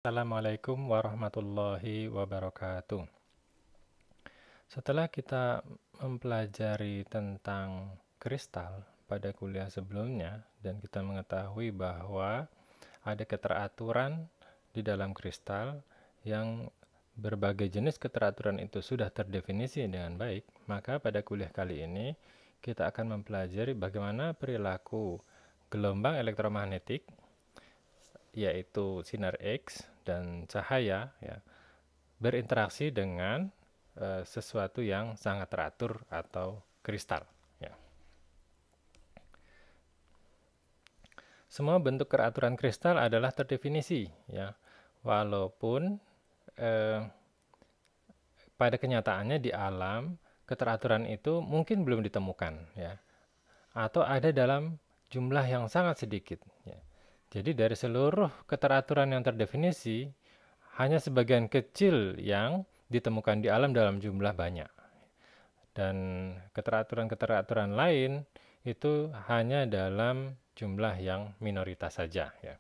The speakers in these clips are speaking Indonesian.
Assalamualaikum warahmatullahi wabarakatuh. Setelah kita mempelajari tentang kristal pada kuliah sebelumnya dan kita mengetahui bahwa ada keteraturan di dalam kristal yang berbagai jenis keteraturan itu sudah terdefinisi dengan baik, maka pada kuliah kali ini kita akan mempelajari bagaimana perilaku gelombang elektromagnetik yaitu sinar X dan cahaya ya, berinteraksi dengan sesuatu yang sangat teratur atau kristal. Ya. Semua bentuk keraturan kristal adalah terdefinisi, ya, walaupun pada kenyataannya di alam keteraturan itu mungkin belum ditemukan, ya, atau ada dalam jumlah yang sangat sedikit. Ya. Jadi dari seluruh keteraturan yang terdefinisi, hanya sebagian kecil yang ditemukan di alam dalam jumlah banyak. Dan keteraturan-keteraturan lain itu hanya dalam jumlah yang minoritas saja. Ya.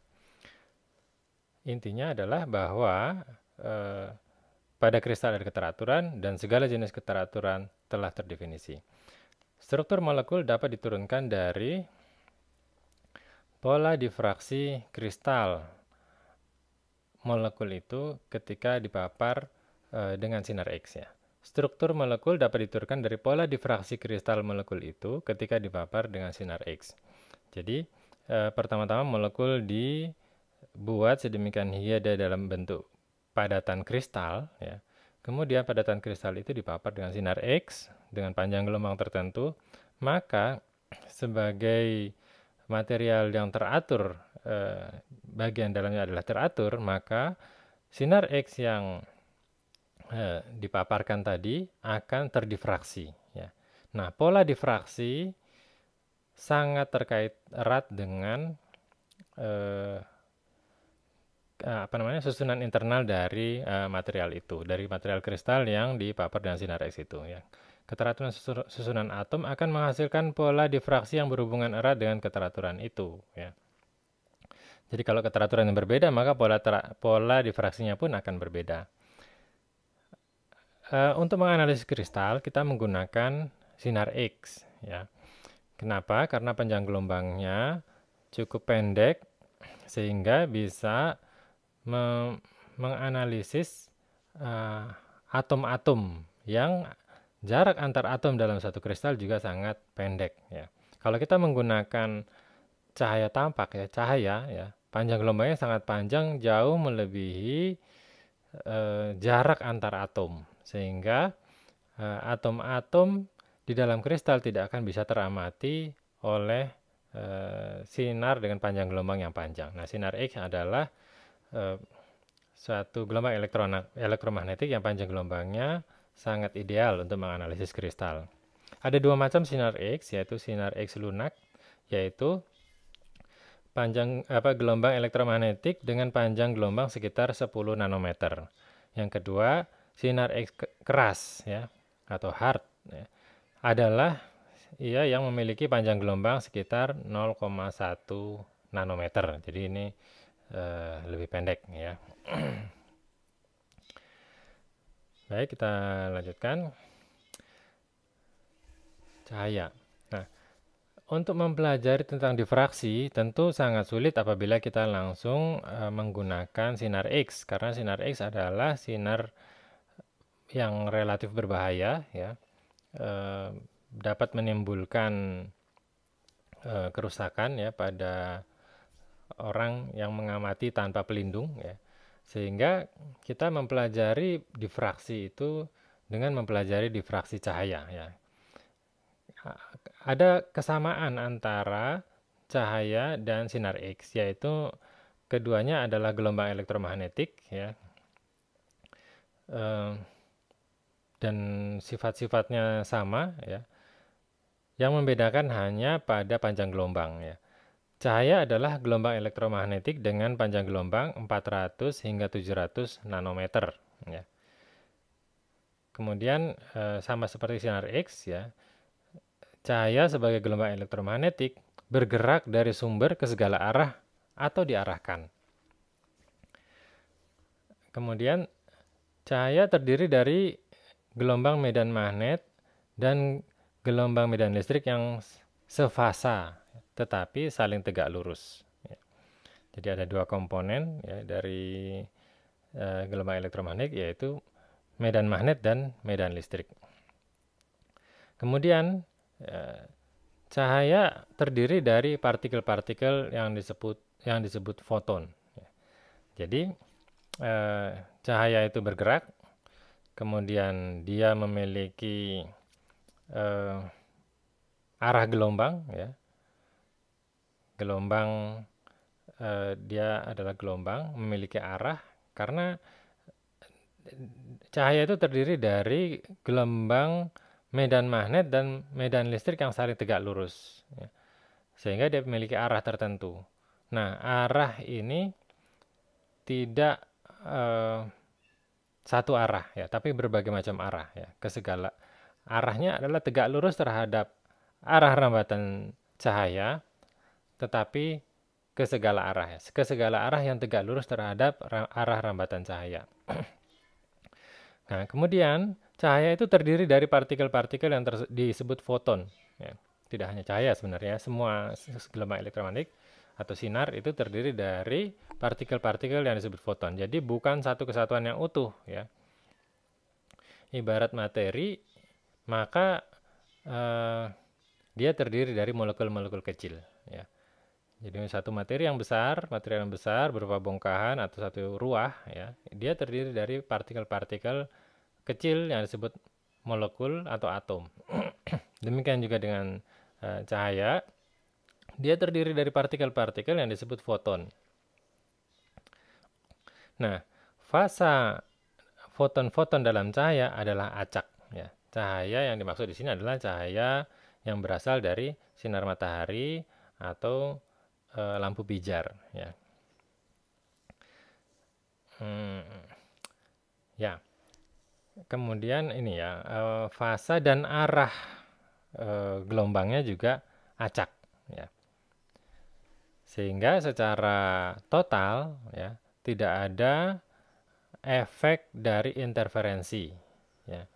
Intinya adalah bahwa pada kristal ada keteraturan dan segala jenis keteraturan telah terdefinisi. Struktur molekul dapat diturunkan dari pola difraksi kristal molekul itu ketika dipapar dengan sinar X ya. Struktur molekul dapat diturunkan dari pola difraksi kristal molekul itu ketika dipapar dengan sinar X. Jadi pertama-tama molekul dibuat sedemikian hiada dalam bentuk padatan kristal ya. Kemudian padatan kristal itu dipapar dengan sinar X dengan panjang gelombang tertentu, maka sebagai material yang teratur, bagian dalamnya adalah teratur, maka sinar X yang dipaparkan tadi akan terdifraksi. Ya. Nah, pola difraksi sangat terkait erat dengan susunan internal dari material itu, dari material kristal yang dipapar dengan sinar X itu. Ya. Keteraturan susunan atom akan menghasilkan pola difraksi yang berhubungan erat dengan keteraturan itu. Ya. Jadi kalau keteraturan yang berbeda, maka pola difraksinya pun akan berbeda. Untuk menganalisis kristal, kita menggunakan sinar X. Ya. Kenapa? Karena panjang gelombangnya cukup pendek, sehingga bisa menganalisis atom-atom yang jarak antar atom dalam satu kristal juga sangat pendek. Ya. Kalau kita menggunakan cahaya tampak ya, cahaya ya, panjang gelombangnya sangat panjang, jauh melebihi jarak antar atom, sehingga atom-atom di dalam kristal tidak akan bisa teramati oleh sinar dengan panjang gelombang yang panjang. Nah, sinar X adalah suatu gelombang elektromagnetik yang panjang gelombangnya sangat ideal untuk menganalisis kristal. Ada dua macam sinar X, yaitu sinar X lunak, yaitu gelombang elektromagnetik dengan panjang gelombang sekitar 10 nanometer. Yang kedua, sinar X keras ya, atau hard ya, adalah yang memiliki panjang gelombang sekitar 0,1 nanometer. Jadi ini lebih pendek ya. Baik, kita lanjutkan. Cahaya. Nah, untuk mempelajari tentang difraksi tentu sangat sulit apabila kita langsung menggunakan sinar X, karena sinar X adalah sinar yang relatif berbahaya ya, dapat menimbulkan kerusakan ya pada orang yang mengamati tanpa pelindung ya. Sehingga kita mempelajari difraksi itu dengan mempelajari difraksi cahaya ya. Ada kesamaan antara cahaya dan sinar X, yaitu keduanya adalah gelombang elektromagnetik ya. Dan sifat-sifatnya sama ya. Yang membedakan hanya pada panjang gelombang ya. Cahaya adalah gelombang elektromagnetik dengan panjang gelombang 400 hingga 700 nanometer ya. Kemudian sama seperti sinar X ya. Cahaya sebagai gelombang elektromagnetik bergerak dari sumber ke segala arah atau diarahkan. Kemudian cahaya terdiri dari gelombang medan magnet dan gelombang medan listrik yang sefasa, tetapi saling tegak lurus. Jadi ada dua komponen ya, dari gelombang elektromagnet, yaitu medan magnet dan medan listrik. Kemudian cahaya terdiri dari partikel-partikel yang disebut foton. Jadi cahaya itu bergerak, kemudian dia memiliki arah gelombang, ya. Gelombang dia adalah gelombang memiliki arah karena cahaya itu terdiri dari gelombang medan magnet dan medan listrik yang saling tegak lurus, ya. Sehingga dia memiliki arah tertentu. Nah, arah ini tidak satu arah, ya, tapi berbagai macam arah, ya. Arahnya adalah tegak lurus terhadap arah rambatan cahaya, tetapi ke segala arah, ya. Ke segala arah yang tegak lurus terhadap arah rambatan cahaya. Nah, kemudian cahaya itu terdiri dari partikel-partikel yang disebut foton, ya. Tidak hanya cahaya sebenarnya, semua gelombang elektromagnetik atau sinar itu terdiri dari partikel-partikel yang disebut foton. Jadi bukan satu kesatuan yang utuh, ya. Ibarat materi, maka dia terdiri dari molekul-molekul kecil, ya. Jadi satu materi yang besar berupa bongkahan atau satu ruah, ya, dia terdiri dari partikel-partikel kecil yang disebut molekul atau atom. Demikian juga dengan cahaya, dia terdiri dari partikel-partikel yang disebut foton. Nah, fasa foton-foton dalam cahaya adalah acak, ya. Cahaya yang dimaksud di sini adalah cahaya yang berasal dari sinar matahari atau lampu pijar, ya. Ya. Kemudian ini ya, fasa dan arah gelombangnya juga acak, ya. Sehingga secara total, ya, tidak ada efek dari interferensi, ya.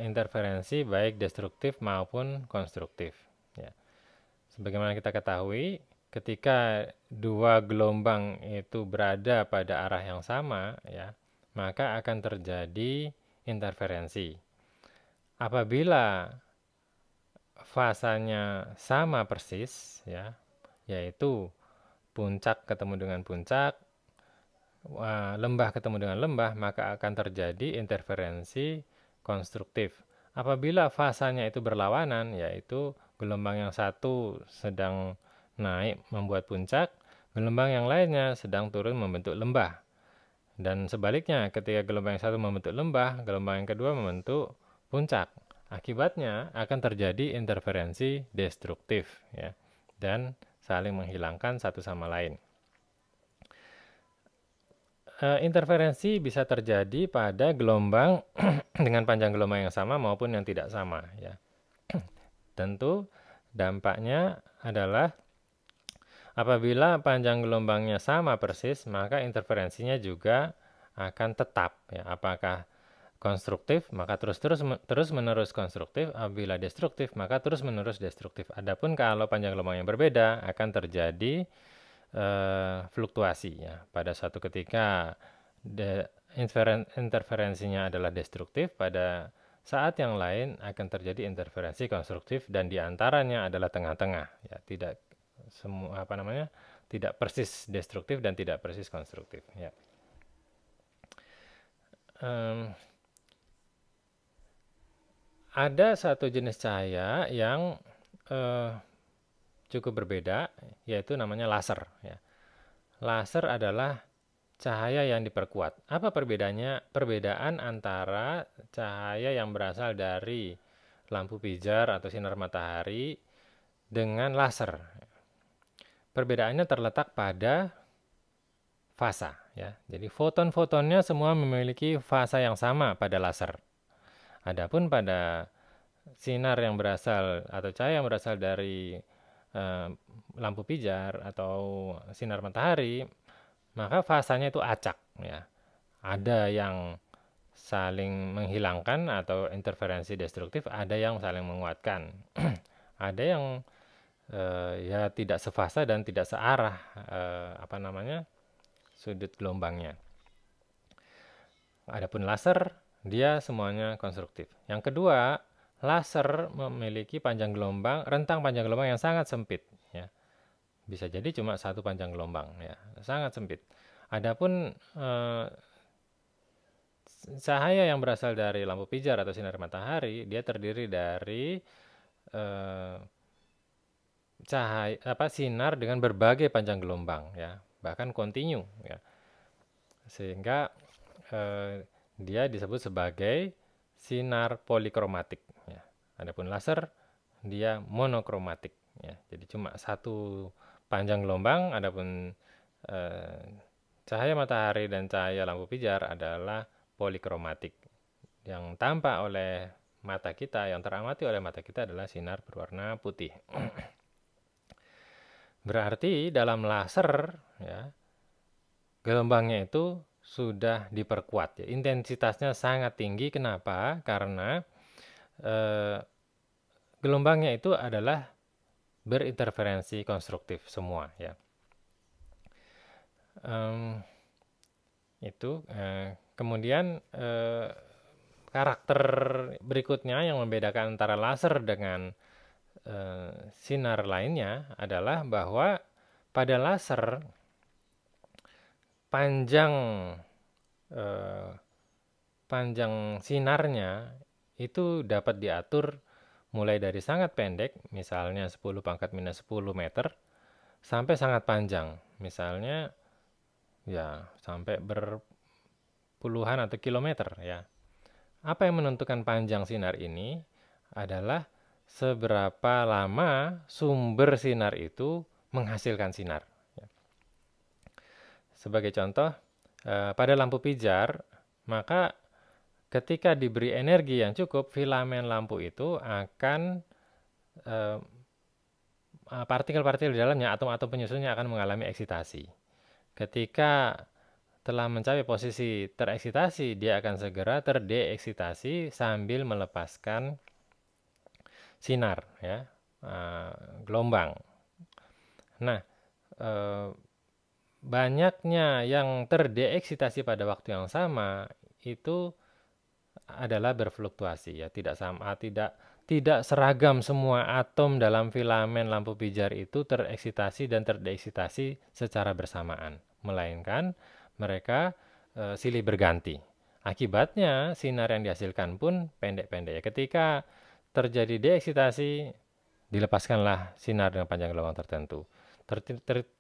Interferensi baik destruktif maupun konstruktif, ya. Sebagaimana kita ketahui, ketika dua gelombang itu berada pada arah yang sama, ya, maka akan terjadi interferensi. Apabila fasanya sama persis, ya, yaitu puncak ketemu dengan puncak, lembah ketemu dengan lembah, maka akan terjadi interferensi konstruktif. Apabila fasanya itu berlawanan, yaitu gelombang yang satu sedang naik membuat puncak, gelombang yang lainnya sedang turun membentuk lembah. Dan sebaliknya, ketika gelombang yang satu membentuk lembah, gelombang yang kedua membentuk puncak. Akibatnya akan terjadi interferensi destruktif, ya, dan saling menghilangkan satu sama lain. Interferensi bisa terjadi pada gelombang dengan panjang gelombang yang sama maupun yang tidak sama, ya. Tentu dampaknya adalah apabila panjang gelombangnya sama persis, maka interferensinya juga akan tetap, ya. Apakah konstruktif, maka terus-menerus konstruktif. Apabila destruktif, maka terus-menerus destruktif. Adapun kalau panjang gelombang yang berbeda, akan terjadi fluktuasi, ya. Pada suatu ketika interferensinya adalah destruktif, pada saat yang lain akan terjadi interferensi konstruktif, dan diantaranya adalah tengah-tengah, ya. Tidak persis destruktif dan tidak persis konstruktif, ya. Ada satu jenis cahaya yang cukup berbeda, yaitu namanya laser, ya. Laser adalah cahaya yang diperkuat. Apa perbedaannya? Perbedaan antara cahaya yang berasal dari lampu pijar atau sinar matahari dengan laser. Perbedaannya terletak pada fasa, ya. Jadi foton-fotonnya semua memiliki fasa yang sama pada laser. Adapun pada sinar yang berasal atau cahaya yang berasal dari lampu pijar atau sinar matahari, maka fasanya itu acak, ya. ada yang saling menghilangkan atau interferensi destruktif, ada yang saling menguatkan. Ada yang ya tidak sefasa dan tidak searah sudut gelombangnya. Adapun laser, dia semuanya konstruktif. Yang kedua, laser memiliki rentang panjang gelombang yang sangat sempit, ya. Bisa jadi cuma satu panjang gelombang, ya, sangat sempit. Adapun cahaya yang berasal dari lampu pijar atau sinar matahari, dia terdiri dari sinar dengan berbagai panjang gelombang, ya, bahkan kontinu, ya, sehingga dia disebut sebagai sinar polikromatik, ya. Adapun laser dia monokromatik, ya. Jadi cuma satu panjang gelombang. Adapun cahaya matahari dan cahaya lampu pijar adalah polikromatik. Yang tampak oleh mata kita, yang teramati oleh mata kita adalah sinar berwarna putih. Berarti dalam laser, ya, gelombangnya itu sudah diperkuat, ya. Intensitasnya sangat tinggi. Kenapa? Karena gelombangnya itu adalah berinterferensi konstruktif semua, ya. Kemudian karakter berikutnya yang membedakan antara laser dengan sinar lainnya adalah bahwa pada laser panjang sinarnya itu dapat diatur mulai dari sangat pendek, misalnya 10⁻⁻10 meter, sampai sangat panjang, misalnya ya sampai berpuluhan atau kilometer, ya. Apa yang menentukan panjang sinar ini adalah seberapa lama sumber sinar itu menghasilkan sinar. Sebagai contoh, pada lampu pijar, maka ketika diberi energi yang cukup, filamen lampu itu akan partikel-partikel di dalamnya, atom-atom penyusunnya akan mengalami eksitasi. Ketika telah mencapai posisi tereksitasi, dia akan segera terdeeksitasi sambil melepaskan sinar, ya, gelombang. Nah, banyaknya yang terdeeksitasi pada waktu yang sama itu adalah berfluktuasi, ya, tidak sama, tidak seragam semua atom dalam filamen lampu pijar itu tereksitasi dan terdeeksitasi secara bersamaan, melainkan mereka silih berganti. Akibatnya sinar yang dihasilkan pun pendek-pendek, ya. Ketika terjadi deeksitasi, dilepaskanlah sinar dengan panjang gelombang tertentu.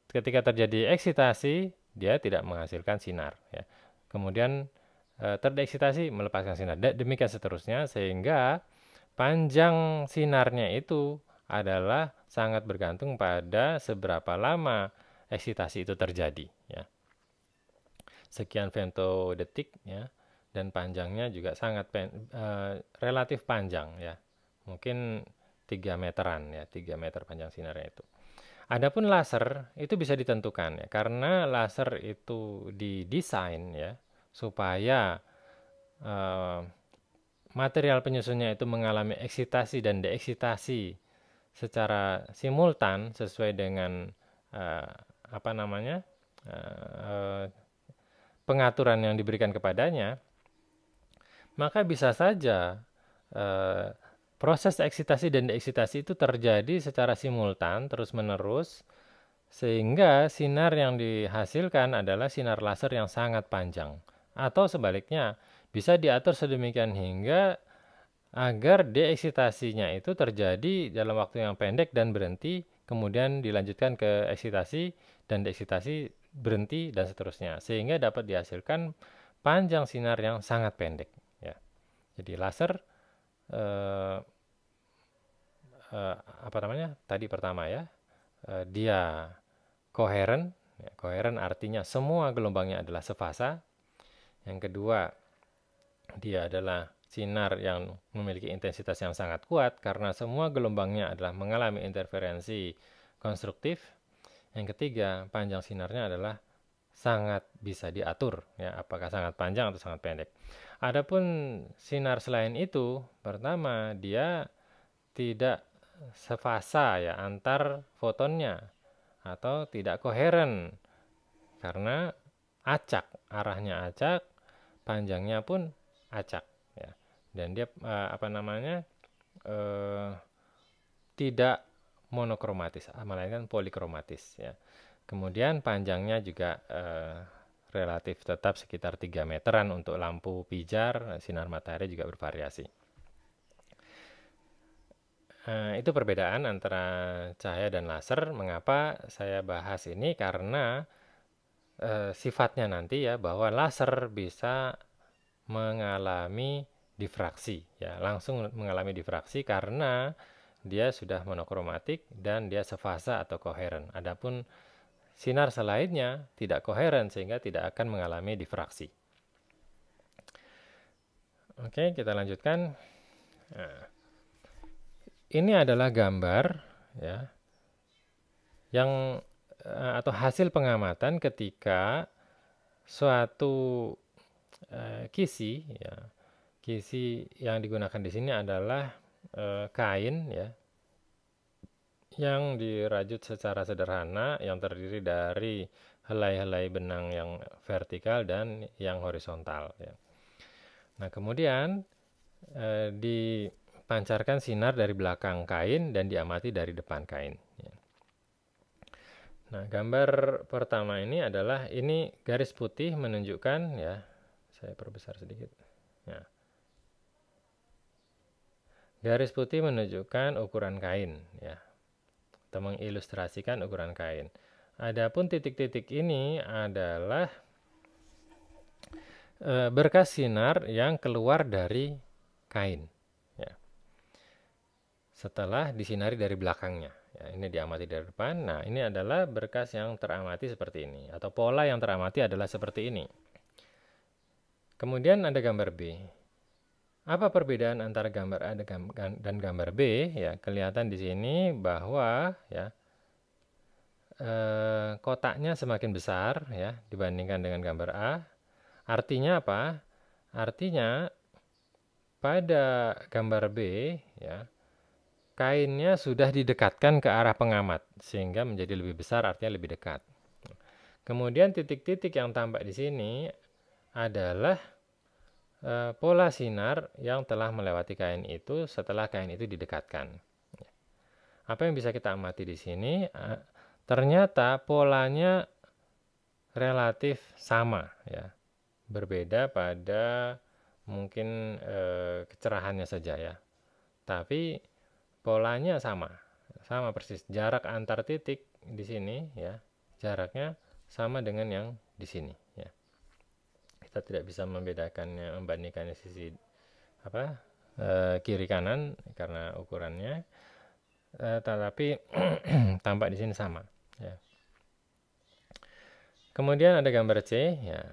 Ketika terjadi eksitasi, dia tidak menghasilkan sinar, ya. Kemudian terdeksitasi, melepaskan sinar. Demikian seterusnya, sehingga panjang sinarnya itu adalah sangat bergantung pada seberapa lama eksitasi itu terjadi, ya. Sekian femtodetik, ya, dan panjangnya juga sangat relatif panjang, ya. Mungkin 3 meteran, ya, 3 meter panjang sinarnya itu. Adapun laser itu bisa ditentukan, ya, karena laser itu didesain, ya, supaya material penyusunnya itu mengalami eksitasi dan deeksitasi secara simultan sesuai dengan pengaturan yang diberikan kepadanya. Maka bisa saja proses eksitasi dan deeksitasi itu terjadi secara simultan terus-menerus, sehingga sinar yang dihasilkan adalah sinar laser yang sangat panjang. Atau sebaliknya, bisa diatur sedemikian hingga agar deeksitasinya itu terjadi dalam waktu yang pendek dan berhenti, kemudian dilanjutkan ke eksitasi dan deeksitasi berhenti dan seterusnya, sehingga dapat dihasilkan panjang sinar yang sangat pendek, ya. Jadi laser tadi pertama, ya, dia koheren, ya. Koheren artinya semua gelombangnya adalah sefasa. Yang kedua, dia adalah sinar yang memiliki intensitas yang sangat kuat karena semua gelombangnya adalah mengalami interferensi konstruktif. Yang ketiga, panjang sinarnya adalah sangat bisa diatur, ya, apakah sangat panjang atau sangat pendek. Adapun sinar selain itu, pertama dia tidak sefasa, ya, antar fotonnya atau tidak koheren karena acak, arahnya acak, panjangnya pun acak, ya. Dan dia tidak monokromatis, melainkan polikromatis, ya. Kemudian panjangnya juga relatif tetap sekitar 3 meteran untuk lampu pijar, sinar matahari juga bervariasi. Itu perbedaan antara cahaya dan laser. Mengapa saya bahas ini? Karena sifatnya nanti, ya, bahwa laser bisa mengalami difraksi, ya, langsung mengalami difraksi karena dia sudah monokromatik dan dia sefasa atau koheren. Adapun sinar selainnya tidak koheren sehingga tidak akan mengalami difraksi. Oke, kita lanjutkan. Nah, ini adalah gambar, ya, yang atau hasil pengamatan ketika suatu kisi, ya, kisi yang digunakan di sini adalah kain, ya, yang dirajut secara sederhana yang terdiri dari helai-helai benang yang vertikal dan yang horizontal, ya. Nah, kemudian dipancarkan sinar dari belakang kain dan diamati dari depan kain, ya. Nah, gambar pertama ini adalah ini garis putih menunjukkan, ya, saya perbesar sedikit. Ya. Garis putih menunjukkan ukuran kain, ya, atau mengilustrasikan ukuran kain. Adapun titik-titik ini adalah berkas sinar yang keluar dari kain, ya, setelah disinari dari belakangnya. Ya, ini diamati dari depan. Nah, ini adalah berkas yang teramati seperti ini, atau pola yang teramati adalah seperti ini. Kemudian ada gambar B. Apa perbedaan antara gambar A dan gambar B? Ya, kelihatan di sini bahwa, ya, kotaknya semakin besar, ya, dibandingkan dengan gambar A. Artinya apa? Artinya pada gambar B, ya, kainnya sudah didekatkan ke arah pengamat sehingga menjadi lebih besar, artinya lebih dekat. Kemudian titik-titik yang tampak di sini adalah pola sinar yang telah melewati kain itu setelah kain itu didekatkan. Apa yang bisa kita amati di sini? Ternyata polanya relatif sama, ya. Berbeda pada mungkin kecerahannya saja, ya. Tapi polanya sama persis. Jarak antar titik di sini, ya, jaraknya sama dengan yang di sini, ya. Kita tidak bisa membandingkannya sisi kiri kanan karena ukurannya, tetapi tampak di sini sama, ya. Kemudian ada gambar C, ya.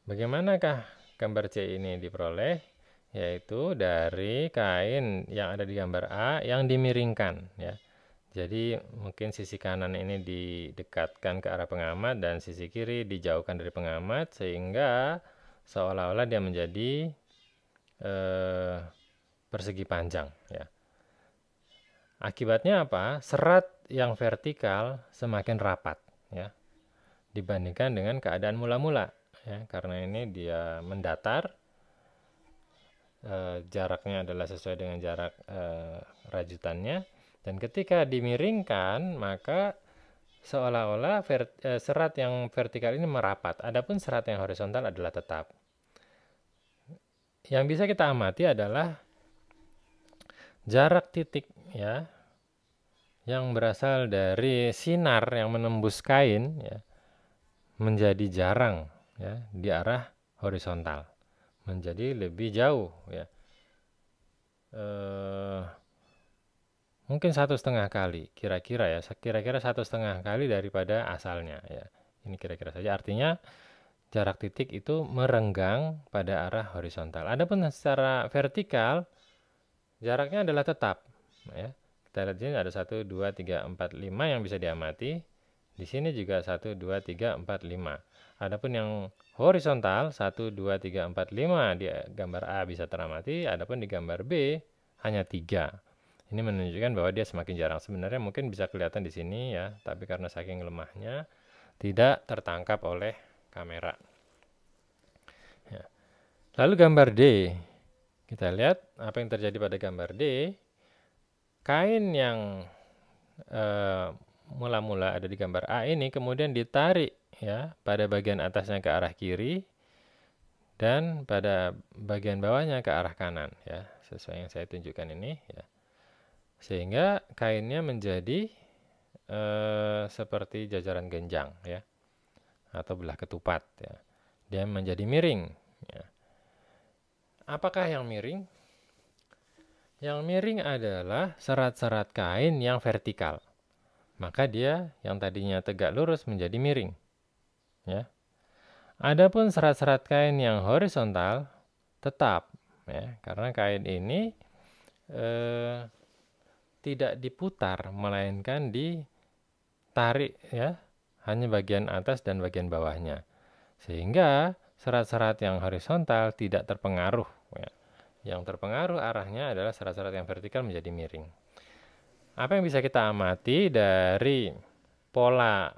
Bagaimanakah gambar C ini diperoleh? Yaitu dari kain yang ada di gambar A yang dimiringkan, ya. Jadi mungkin sisi kanan ini didekatkan ke arah pengamat dan sisi kiri dijauhkan dari pengamat sehingga seolah-olah dia menjadi persegi panjang, ya. Akibatnya apa? Serat yang vertikal semakin rapat, ya, dibandingkan dengan keadaan mula-mula, ya, karena ini dia mendatar. Jaraknya adalah sesuai dengan jarak rajutannya, dan ketika dimiringkan maka seolah-olah serat yang vertikal ini merapat, adapun serat yang horizontal adalah tetap. Yang bisa kita amati adalah jarak titik, ya, yang berasal dari sinar yang menembus kain, ya, menjadi jarang, ya, di arah horizontal, menjadi lebih jauh, ya. Mungkin 1,5 kali, kira-kira, ya, kira-kira 1,5 kali daripada asalnya, ya. Ini kira-kira saja, artinya jarak titik itu merenggang pada arah horizontal. Adapun secara vertikal jaraknya adalah tetap, ya. Kita lihat di sini ada 1, 2, 3, 4, 5 yang bisa diamati. Di sini juga 1, 2, 3, 4, 5. Adapun yang horizontal 1, 2, 3, 4, 5 di gambar A bisa teramati, adapun di gambar B hanya 3. Ini menunjukkan bahwa dia semakin jarang. Sebenarnya mungkin bisa kelihatan di sini ya, tapi karena saking lemahnya tidak tertangkap oleh kamera. Ya. Lalu gambar D. Kita lihat apa yang terjadi pada gambar D. Kain yang mula-mula ada di gambar A ini kemudian ditarik ya pada bagian atasnya ke arah kiri dan pada bagian bawahnya ke arah kanan ya, sesuai yang saya tunjukkan ini ya. Sehingga kainnya menjadi seperti jajaran genjang ya, atau belah ketupat ya. Dia menjadi miring ya. Apakah yang miring? Yang miring adalah serat-serat kain yang vertikal. Maka dia yang tadinya tegak lurus menjadi miring ya. Adapun serat-serat kain yang horizontal tetap ya, karena kain ini tidak diputar melainkan ditarik ya, hanya bagian atas dan bagian bawahnya. Sehingga serat-serat yang horizontal tidak terpengaruh ya. Yang terpengaruh arahnya adalah serat-serat yang vertikal menjadi miring. Apa yang bisa kita amati dari pola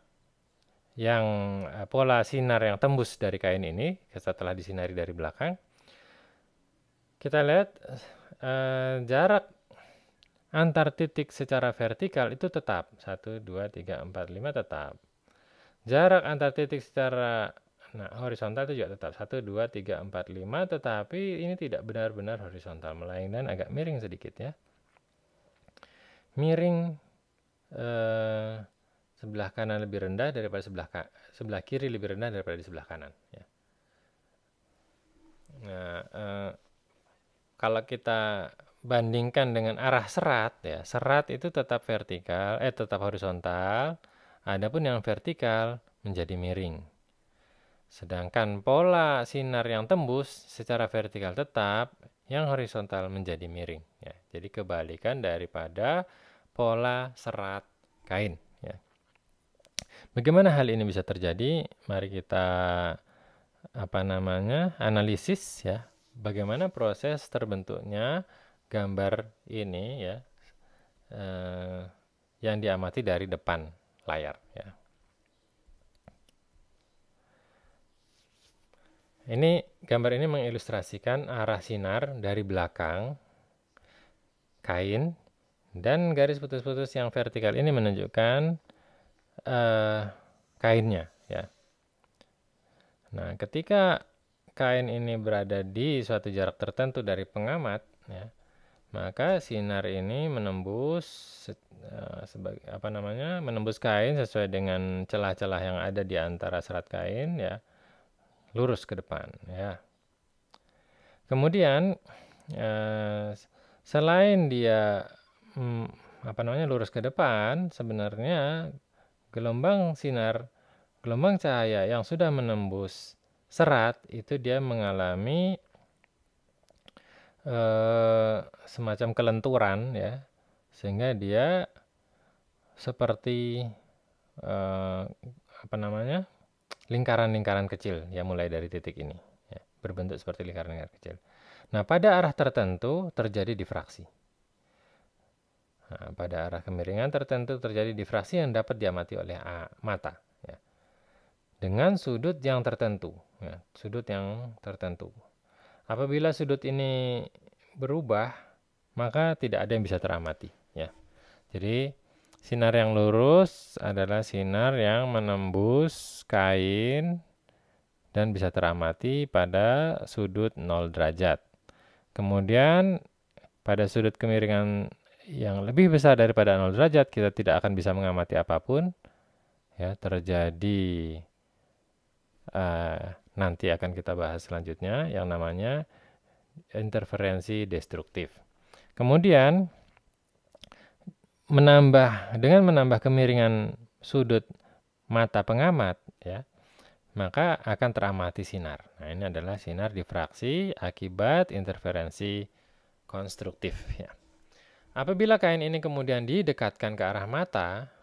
sinar yang tembus dari kain ini setelah disinari dari belakang? Kita lihat jarak antar titik secara vertikal itu tetap 1, 2, 3, 4, 5 tetap. Jarak antar titik secara horizontal itu juga tetap 1, 2, 3, 4, 5, tetapi ini tidak benar-benar horizontal, melainkan agak miring sedikit ya. Miring sebelah kanan lebih rendah daripada sebelah kiri lebih rendah daripada di sebelah kanan ya. Nah, kalau kita bandingkan dengan arah serat ya, serat itu tetap vertikal, tetap horizontal, adapun yang vertikal menjadi miring. Sedangkan pola sinar yang tembus secara vertikal tetap, yang horizontal menjadi miring ya. Jadi kebalikan daripada pola serat kain ya. Bagaimana hal ini bisa terjadi? Mari kita analisis ya. Bagaimana proses terbentuknya gambar ini ya, yang diamati dari depan layar ya. Ini gambar ini mengilustrasikan arah sinar dari belakang kain dan garis putus-putus yang vertikal ini menunjukkan kainnya ya. Nah, ketika kain ini berada di suatu jarak tertentu dari pengamat ya, maka sinar ini menembus menembus kain sesuai dengan celah-celah yang ada di antara serat kain ya, lurus ke depan ya. Kemudian selain dia lurus ke depan, sebenarnya gelombang cahaya yang sudah menembus serat itu dia mengalami semacam kelenturan ya, sehingga dia seperti lingkaran-lingkaran kecil ya, mulai dari titik ini ya, berbentuk seperti lingkaran-lingkaran kecil. Nah, pada arah tertentu terjadi difraksi. Nah, pada arah kemiringan tertentu terjadi difraksi yang dapat diamati oleh mata ya, dengan sudut yang tertentu ya, sudut yang tertentu. Apabila sudut ini berubah, maka tidak ada yang bisa teramati ya. Jadi sinar yang lurus adalah sinar yang menembus kain dan bisa teramati pada sudut 0 derajat. Kemudian pada sudut kemiringan yang lebih besar daripada 0 derajat kita tidak akan bisa mengamati apapun ya, terjadi nanti akan kita bahas selanjutnya yang namanya interferensi destruktif. Kemudian dengan menambah kemiringan sudut mata pengamat ya, maka akan teramati sinar. Nah, ini adalah sinar difraksi akibat interferensi konstruktif ya. Apabila kain ini kemudian didekatkan ke arah mata,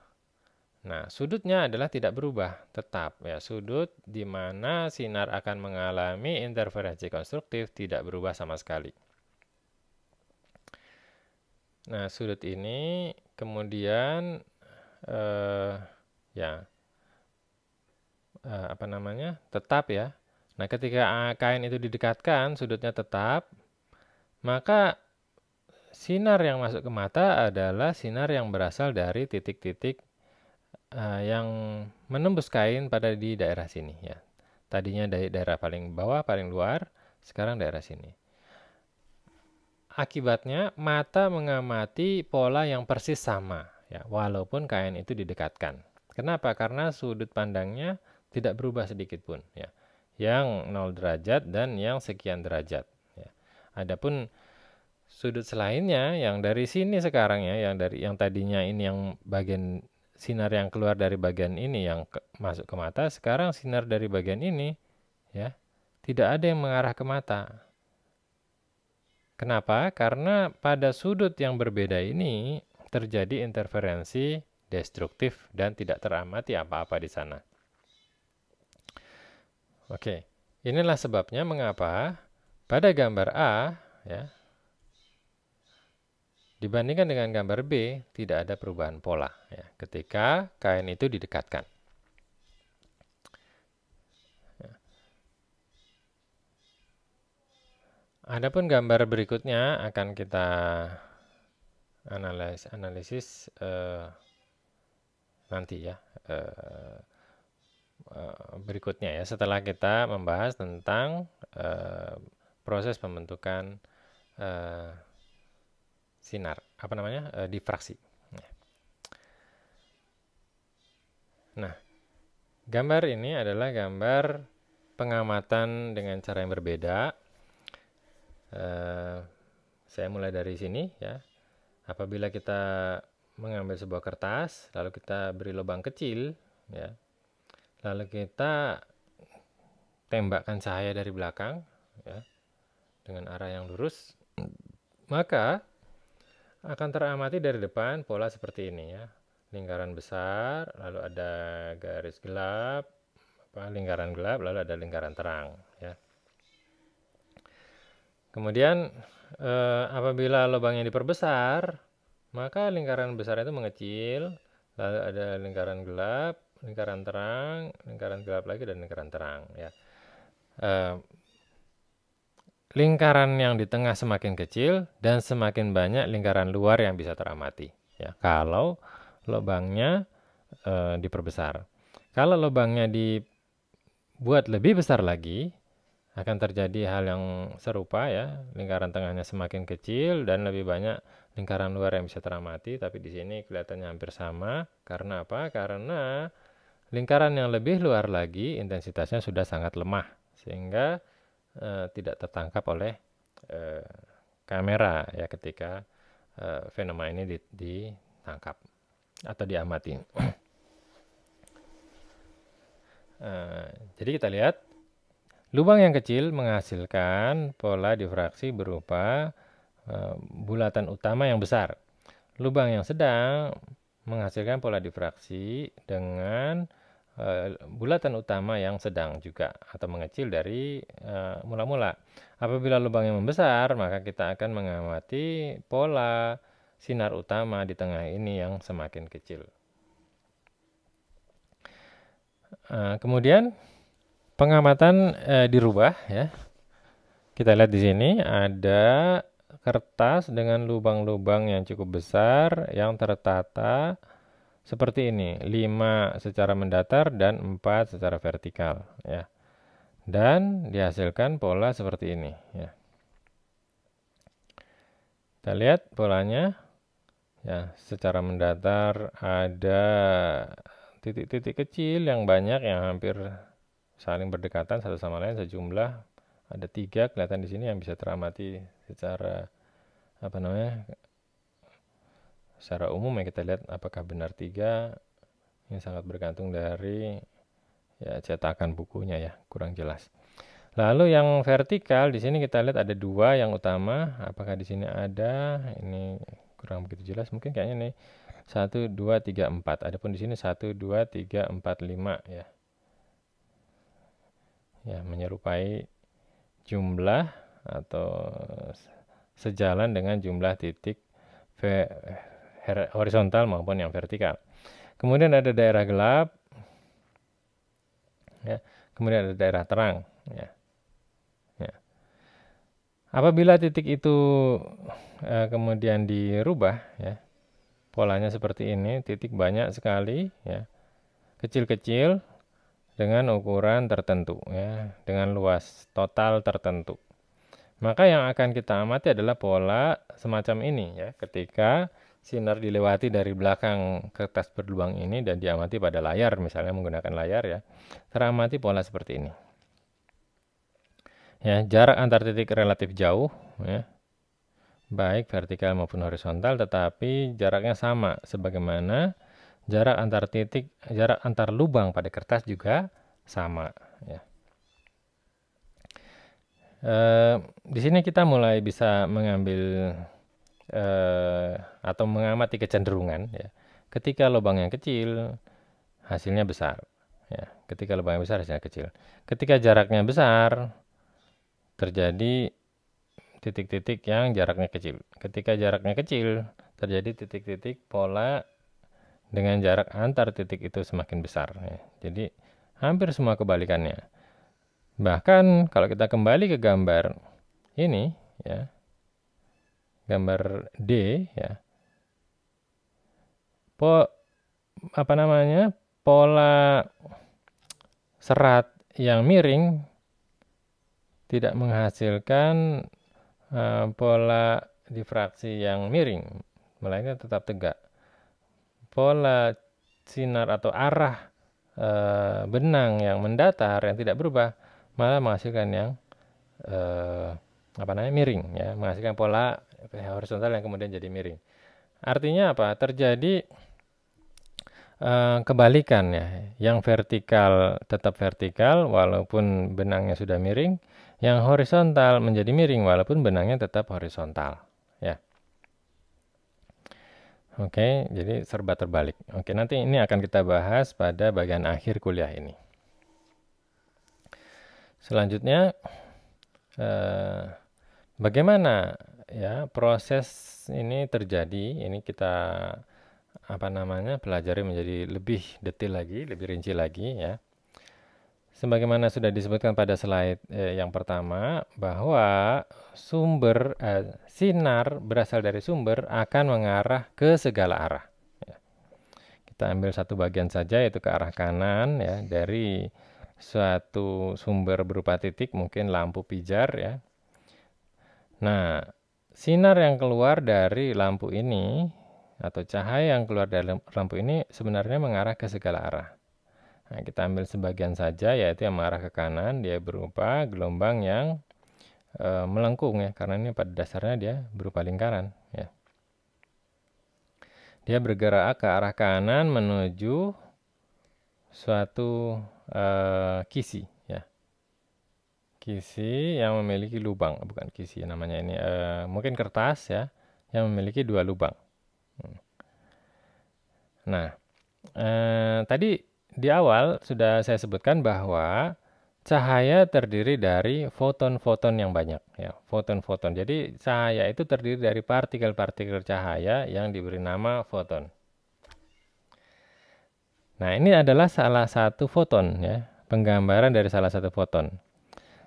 Nah, sudutnya adalah tidak berubah, tetap ya. Sudut di mana sinar akan mengalami interferensi konstruktif tidak berubah sama sekali. Nah, sudut ini kemudian ya apa namanya? Tetap ya. Nah, ketika kain itu didekatkan, sudutnya tetap, maka sinar yang masuk ke mata adalah sinar yang berasal dari titik-titik yang menembus kain pada di daerah sini ya. Tadinya dari daerah paling bawah, paling luar, sekarang daerah sini. Akibatnya mata mengamati pola yang persis sama ya, walaupun kain itu didekatkan. Kenapa? Karena sudut pandangnya tidak berubah sedikit pun ya. Yang 0 derajat dan yang sekian derajat ya. Adapun sudut selainnya yang dari sini sekarang ya, yang tadinya ini yang bagian sinar yang keluar dari bagian ini yang masuk ke mata, sekarang sinar dari bagian ini ya tidak ada yang mengarah ke mata. Kenapa? Karena pada sudut yang berbeda ini terjadi interferensi destruktif dan tidak teramati apa-apa di sana. Oke, inilah sebabnya mengapa pada gambar A ya dibandingkan dengan gambar B tidak ada perubahan pola ya, ketika kain itu didekatkan. Adapun gambar berikutnya akan kita analisis nanti ya berikutnya ya, setelah kita membahas tentang proses pembentukan sinar, apa namanya, difraksi. Nah, gambar ini adalah gambar pengamatan dengan cara yang berbeda. Saya mulai dari sini ya. Apabila kita mengambil sebuah kertas, lalu kita beri lubang kecil ya. Lalu kita tembakkan cahaya dari belakang ya, dengan arah yang lurus, maka akan teramati dari depan pola seperti ini ya. Lingkaran besar, lalu ada garis gelap, lingkaran gelap, lalu ada lingkaran terang ya. Kemudian apabila lubangnya diperbesar, maka lingkaran besar itu mengecil, lalu ada lingkaran gelap, lingkaran terang, lingkaran gelap lagi, dan lingkaran terang ya. Lingkaran yang di tengah semakin kecil dan semakin banyak lingkaran luar yang bisa teramati ya, kalau lubangnya diperbesar. Kalau lubangnya dibuat lebih besar lagi, akan terjadi hal yang serupa ya, lingkaran tengahnya semakin kecil dan lebih banyak lingkaran luar yang bisa teramati, tapi di sini kelihatannya hampir sama. Karena apa? Karena lingkaran yang lebih luar lagi intensitasnya sudah sangat lemah, sehingga tidak tertangkap oleh kamera ya ketika fenomena ini ditangkap atau diamati. Jadi kita lihat lubang yang kecil menghasilkan pola difraksi berupa bulatan utama yang besar. Lubang yang sedang menghasilkan pola difraksi dengan bulatan utama yang sedang juga atau mengecil dari mula-mula. Apabila lubang yang membesar, maka kita akan mengamati pola sinar utama di tengah ini yang semakin kecil. Kemudian pengamatan dirubah ya. Kita lihat di sini ada kertas dengan lubang-lubang yang cukup besar yang tertata seperti ini, 5 secara mendatar dan 4 secara vertikal ya. Dan dihasilkan pola seperti ini ya. Kita lihat polanya ya, secara mendatar ada titik-titik kecil yang banyak yang hampir saling berdekatan satu sama lain, sejumlah ada 3 kelihatan di sini yang bisa teramati secara apa namanya, secara umum ya. Kita lihat apakah benar 3, ini sangat bergantung dari ya cetakan bukunya ya, kurang jelas. Lalu yang vertikal di sini kita lihat ada 2 yang utama, apakah di sini ada, ini kurang begitu jelas, mungkin kayaknya nih 1, 2, 3, 4. Adapun di sini 1, 2, 3, 4, 5 ya. Ya, menyerupai jumlah atau sejalan dengan jumlah titik horizontal maupun yang vertikal. Kemudian ada daerah gelap, ya. Kemudian ada daerah terang, ya. Ya. Apabila titik itu kemudian dirubah, ya, polanya seperti ini, titik banyak sekali, ya, kecil-kecil dengan ukuran tertentu, ya, dengan luas total tertentu. Maka yang akan kita amati adalah pola semacam ini, ya, ketika sinar dilewati dari belakang kertas berlubang ini dan diamati pada layar, misalnya menggunakan layar, ya, teramati pola seperti ini. Ya, jarak antar titik relatif jauh, ya, baik vertikal maupun horizontal, tetapi jaraknya sama, sebagaimana jarak antar lubang pada kertas juga sama, ya. Di sini kita mulai bisa mengambil atau mengamati kecenderungan, ya. Ketika lubang yang kecil, hasilnya besar, ya. Ketika lubang yang besar, hasilnya kecil. Ketika jaraknya besar, terjadi titik-titik yang jaraknya kecil. Ketika jaraknya kecil, terjadi titik-titik pola dengan jarak antar titik itu semakin besar, ya. Jadi hampir semua kebalikannya. Bahkan kalau kita kembali ke gambar ini, ya, gambar D, ya, pola serat yang miring tidak menghasilkan pola difraksi yang miring, melainkan tetap tegak. Pola sinar atau arah benang yang mendatar yang tidak berubah malah menghasilkan yang miring, ya, menghasilkan pola horizontal yang kemudian jadi miring. Artinya apa? Terjadi kebalikan, ya. Yang vertikal tetap vertikal walaupun benangnya sudah miring, yang horizontal menjadi miring walaupun benangnya tetap horizontal, ya. Oke, jadi serba terbalik. Oke, nanti ini akan kita bahas pada bagian akhir kuliah ini. Selanjutnya, bagaimana, ya, proses ini terjadi? Ini kita pelajari menjadi lebih detail lagi, lebih rinci lagi, ya. Sebagaimana sudah disebutkan pada slide yang pertama, bahwa sinar berasal dari sumber akan mengarah ke segala arah. Ya. Kita ambil satu bagian saja, yaitu ke arah kanan, ya, dari suatu sumber berupa titik, mungkin lampu pijar, ya. Nah, sinar yang keluar dari lampu ini atau cahaya yang keluar dari lampu ini sebenarnya mengarah ke segala arah. Nah, kita ambil sebagian saja, yaitu yang mengarah ke kanan, dia berupa gelombang yang melengkung, ya, karena ini pada dasarnya dia berupa lingkaran, ya. Dia bergerak ke arah kanan menuju suatu kisi, ya. Kisi yang memiliki lubang, bukan kisi namanya ini, mungkin kertas, ya, yang memiliki 2 lubang. Nah, tadi di awal sudah saya sebutkan bahwa cahaya terdiri dari foton-foton yang banyak, ya, foton-foton. Jadi cahaya itu terdiri dari partikel-partikel cahaya yang diberi nama foton. Nah, ini adalah salah satu foton, ya, penggambaran dari salah satu foton.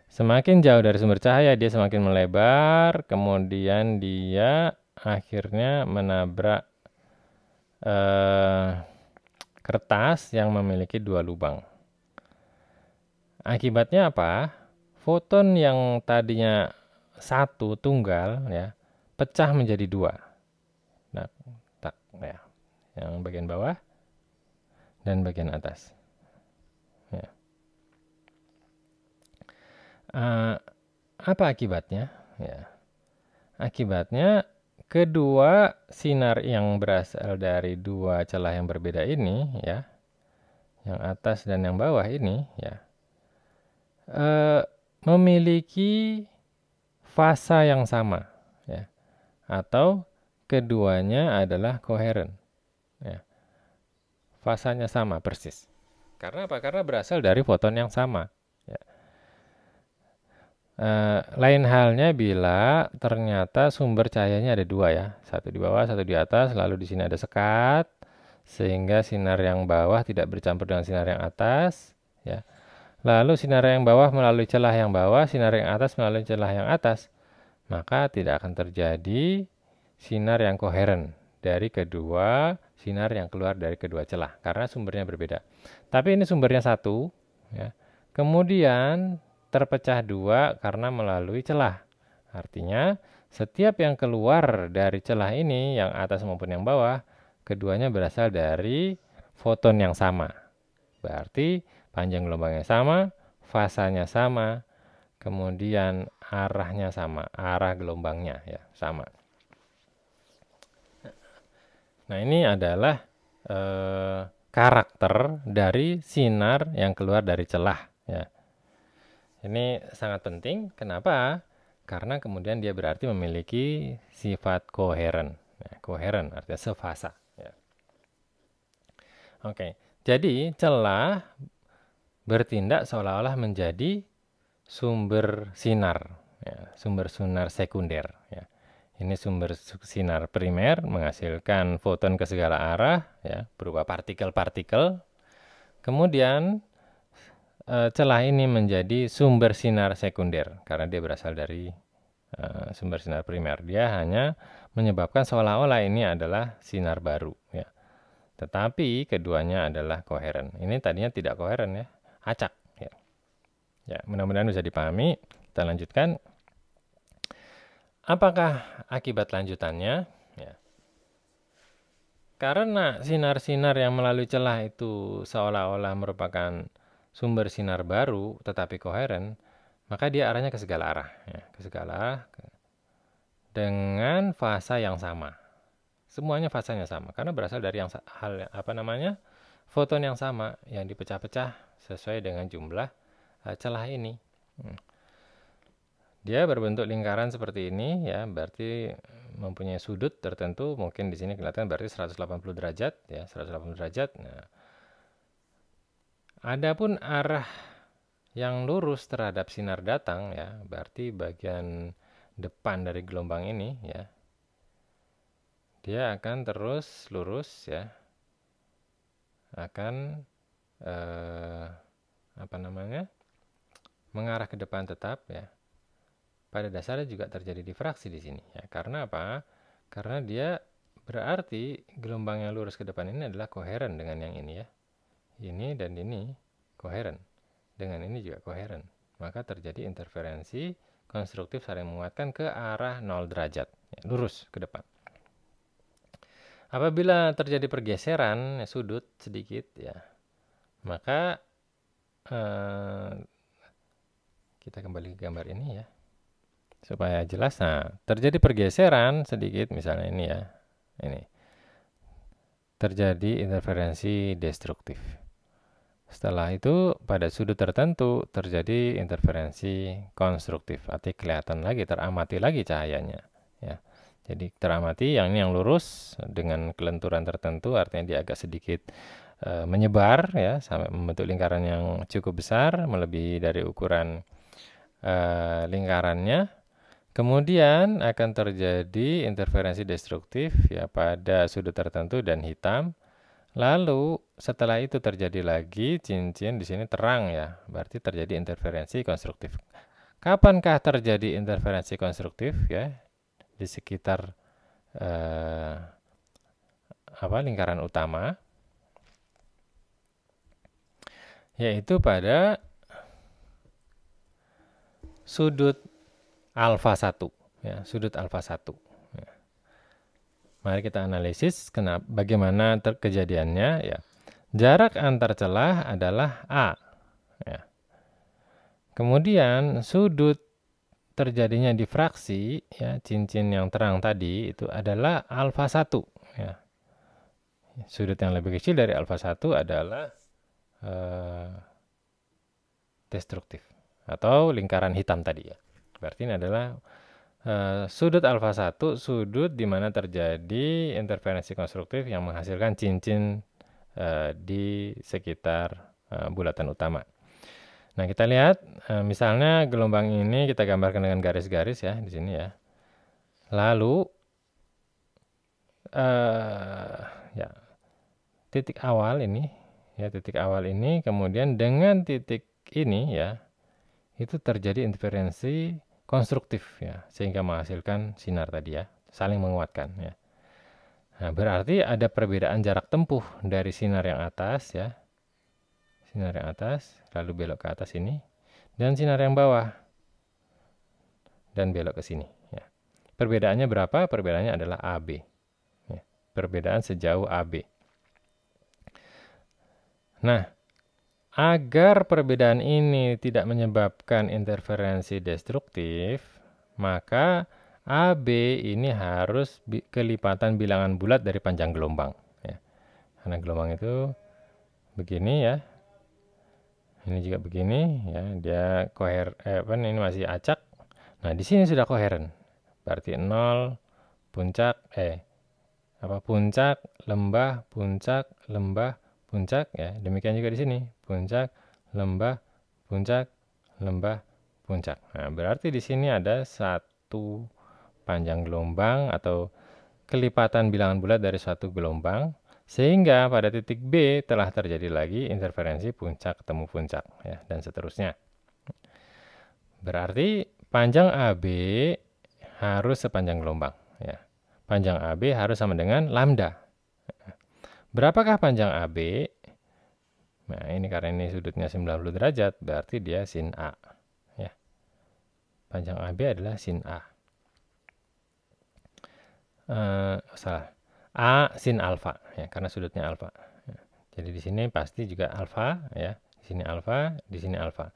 Semakin jauh dari sumber cahaya, dia semakin melebar, kemudian dia akhirnya menabrak kertas yang memiliki 2 lubang. Akibatnya apa? Foton yang tadinya satu tunggal, ya, pecah menjadi 2. Nah, ya, yang bagian bawah dan bagian atas. Ya. Apa akibatnya? Ya. Akibatnya kedua sinar yang berasal dari 2 celah yang berbeda ini, ya, yang atas dan yang bawah ini, ya, memiliki fasa yang sama, ya, atau keduanya adalah koheren. fasanya sama persis. Karena apa? Karena berasal dari foton yang sama. Ya. Lain halnya bila ternyata sumber cahayanya ada dua ya, satu di bawah, satu di atas, lalu di sini ada sekat, sehingga sinar yang bawah tidak bercampur dengan sinar yang atas. Ya. Lalu sinar yang bawah melalui celah yang bawah, sinar yang atas melalui celah yang atas, maka tidak akan terjadi sinar yang koheren dari kedua sinar yang keluar dari kedua celah karena sumbernya berbeda. Tapi ini sumbernya satu, ya. Kemudian terpecah dua karena melalui celah. Artinya setiap yang keluar dari celah ini, yang atas maupun yang bawah, keduanya berasal dari foton yang sama. Berarti panjang gelombangnya sama, fasanya sama, kemudian arahnya sama, arah gelombangnya ya sama. Nah, ini adalah karakter dari sinar yang keluar dari celah ya. Ini sangat penting. Kenapa? Karena kemudian dia berarti memiliki sifat koheren. Ya, koheren artinya sefasa ya. Oke. Jadi celah bertindak seolah-olah menjadi sumber sinar ya, sumber sinar sekunder ya. Ini sumber sinar primer menghasilkan foton ke segala arah ya, berupa partikel-partikel. Kemudian celah ini menjadi sumber sinar sekunder karena dia berasal dari sumber sinar primer. Dia hanya menyebabkan seolah-olah ini adalah sinar baru ya. Tetapi keduanya adalah koheren. Ini tadinya tidak koheren ya, acak ya. Ya, mudah-mudahan bisa dipahami. Kita lanjutkan. Apakah akibat lanjutannya? Ya. Karena sinar-sinar yang melalui celah itu seolah-olah merupakan sumber sinar baru tetapi koheren, maka dia arahnya ke segala arah, ya, ke segala arah dengan fasa yang sama. Semuanya fasanya sama karena berasal dari yang foton yang sama yang dipecah-pecah sesuai dengan jumlah celah ini. Dia berbentuk lingkaran seperti ini ya, berarti mempunyai sudut tertentu, mungkin di sini kelihatan berarti 180 derajat ya, 180 derajat. Nah, adapun arah yang lurus terhadap sinar datang ya, berarti bagian depan dari gelombang ini ya. Dia akan terus lurus ya. Akan mengarah ke depan tetap ya. Pada dasarnya juga terjadi difraksi di sini ya. Karena apa? Karena dia berarti gelombang yang lurus ke depan ini adalah koheren dengan yang ini ya. Ini dan ini koheren. Dengan ini juga koheren. Maka terjadi interferensi konstruktif saling menguatkan ke arah 0 derajat. Ya, lurus ke depan. Apabila terjadi pergeseran ya, sudut sedikit ya. Maka kita kembali ke gambar ini ya. Supaya jelas, nah terjadi pergeseran sedikit misalnya ini ya, ini terjadi interferensi destruktif. Setelah itu pada sudut tertentu terjadi interferensi konstruktif, artinya kelihatan lagi, teramati lagi cahayanya ya. Jadi teramati yang ini yang lurus dengan kelenturan tertentu, artinya dia agak sedikit menyebar ya sampai membentuk lingkaran yang cukup besar melebihi dari ukuran lingkarannya. Kemudian akan terjadi interferensi destruktif ya pada sudut tertentu dan hitam. Lalu setelah itu terjadi lagi cincin di sini terang ya, berarti terjadi interferensi konstruktif. Kapankah terjadi interferensi konstruktif ya di sekitar lingkaran utama? Yaitu pada sudut alfa 1 ya, sudut alfa 1 ya. Mari kita analisis bagaimana kejadiannya ya. Jarak antar celah adalah A ya. Kemudian sudut terjadinya difraksi ya, cincin yang terang tadi itu adalah alfa 1 ya. Sudut yang lebih kecil dari alfa 1 adalah destruktif atau lingkaran hitam tadi ya. Berarti ini adalah sudut alfa 1, sudut di mana terjadi interferensi konstruktif yang menghasilkan cincin di sekitar bulatan utama. Nah, kita lihat misalnya gelombang ini kita gambarkan dengan garis-garis ya di sini ya. Lalu ya titik awal ini kemudian dengan titik ini ya itu terjadi interferensi konstruktif ya sehingga menghasilkan sinar tadi ya, saling menguatkan ya. Nah, berarti ada perbedaan jarak tempuh dari sinar yang atas ya. Sinar yang atas lalu belok ke atas ini dan sinar yang bawah dan belok ke sini ya. Perbedaannya berapa? Perbedaannya adalah AB. Ya. Perbedaan sejauh AB. Nah, agar perbedaan ini tidak menyebabkan interferensi destruktif, maka AB ini harus kelipatan bilangan bulat dari panjang gelombang. Ya. Karena gelombang itu begini ya. Ini juga begini ya, dia ini masih acak. Nah, di sini sudah koheren. Berarti 0 puncak puncak, lembah, puncak, lembah, puncak ya. Demikian juga di sini, puncak, lembah, puncak, lembah, puncak. Nah, berarti di sini ada satu panjang gelombang atau kelipatan bilangan bulat dari suatu gelombang. Sehingga pada titik B telah terjadi lagi interferensi puncak ketemu puncak ya, dan seterusnya. Berarti panjang AB harus sepanjang gelombang ya. Panjang AB harus sama dengan lambda. Berapakah panjang AB? Nah, ini karena ini sudutnya 90 derajat, berarti dia sin A ya. Panjang AB adalah sin A. Salah. A sin alfa ya, karena sudutnya alfa. Ya. Jadi di sini pasti juga alfa ya. Di sini alfa, di sini alfa.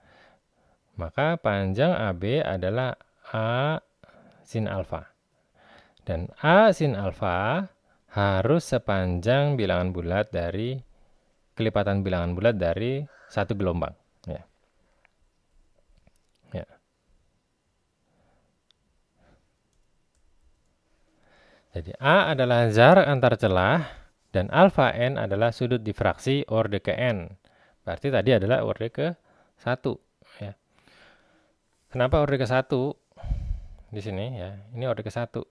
Maka panjang AB adalah A sin alfa. Dan A sin alfa harus sepanjang bilangan bulat dari kelipatan bilangan bulat dari satu gelombang ya. Ya. Jadi A adalah jarak antar celah dan alfa n adalah sudut difraksi orde ke n. Berarti tadi adalah orde ke 1 ya. Kenapa orde ke 1 di sini ya? Ini orde ke 1.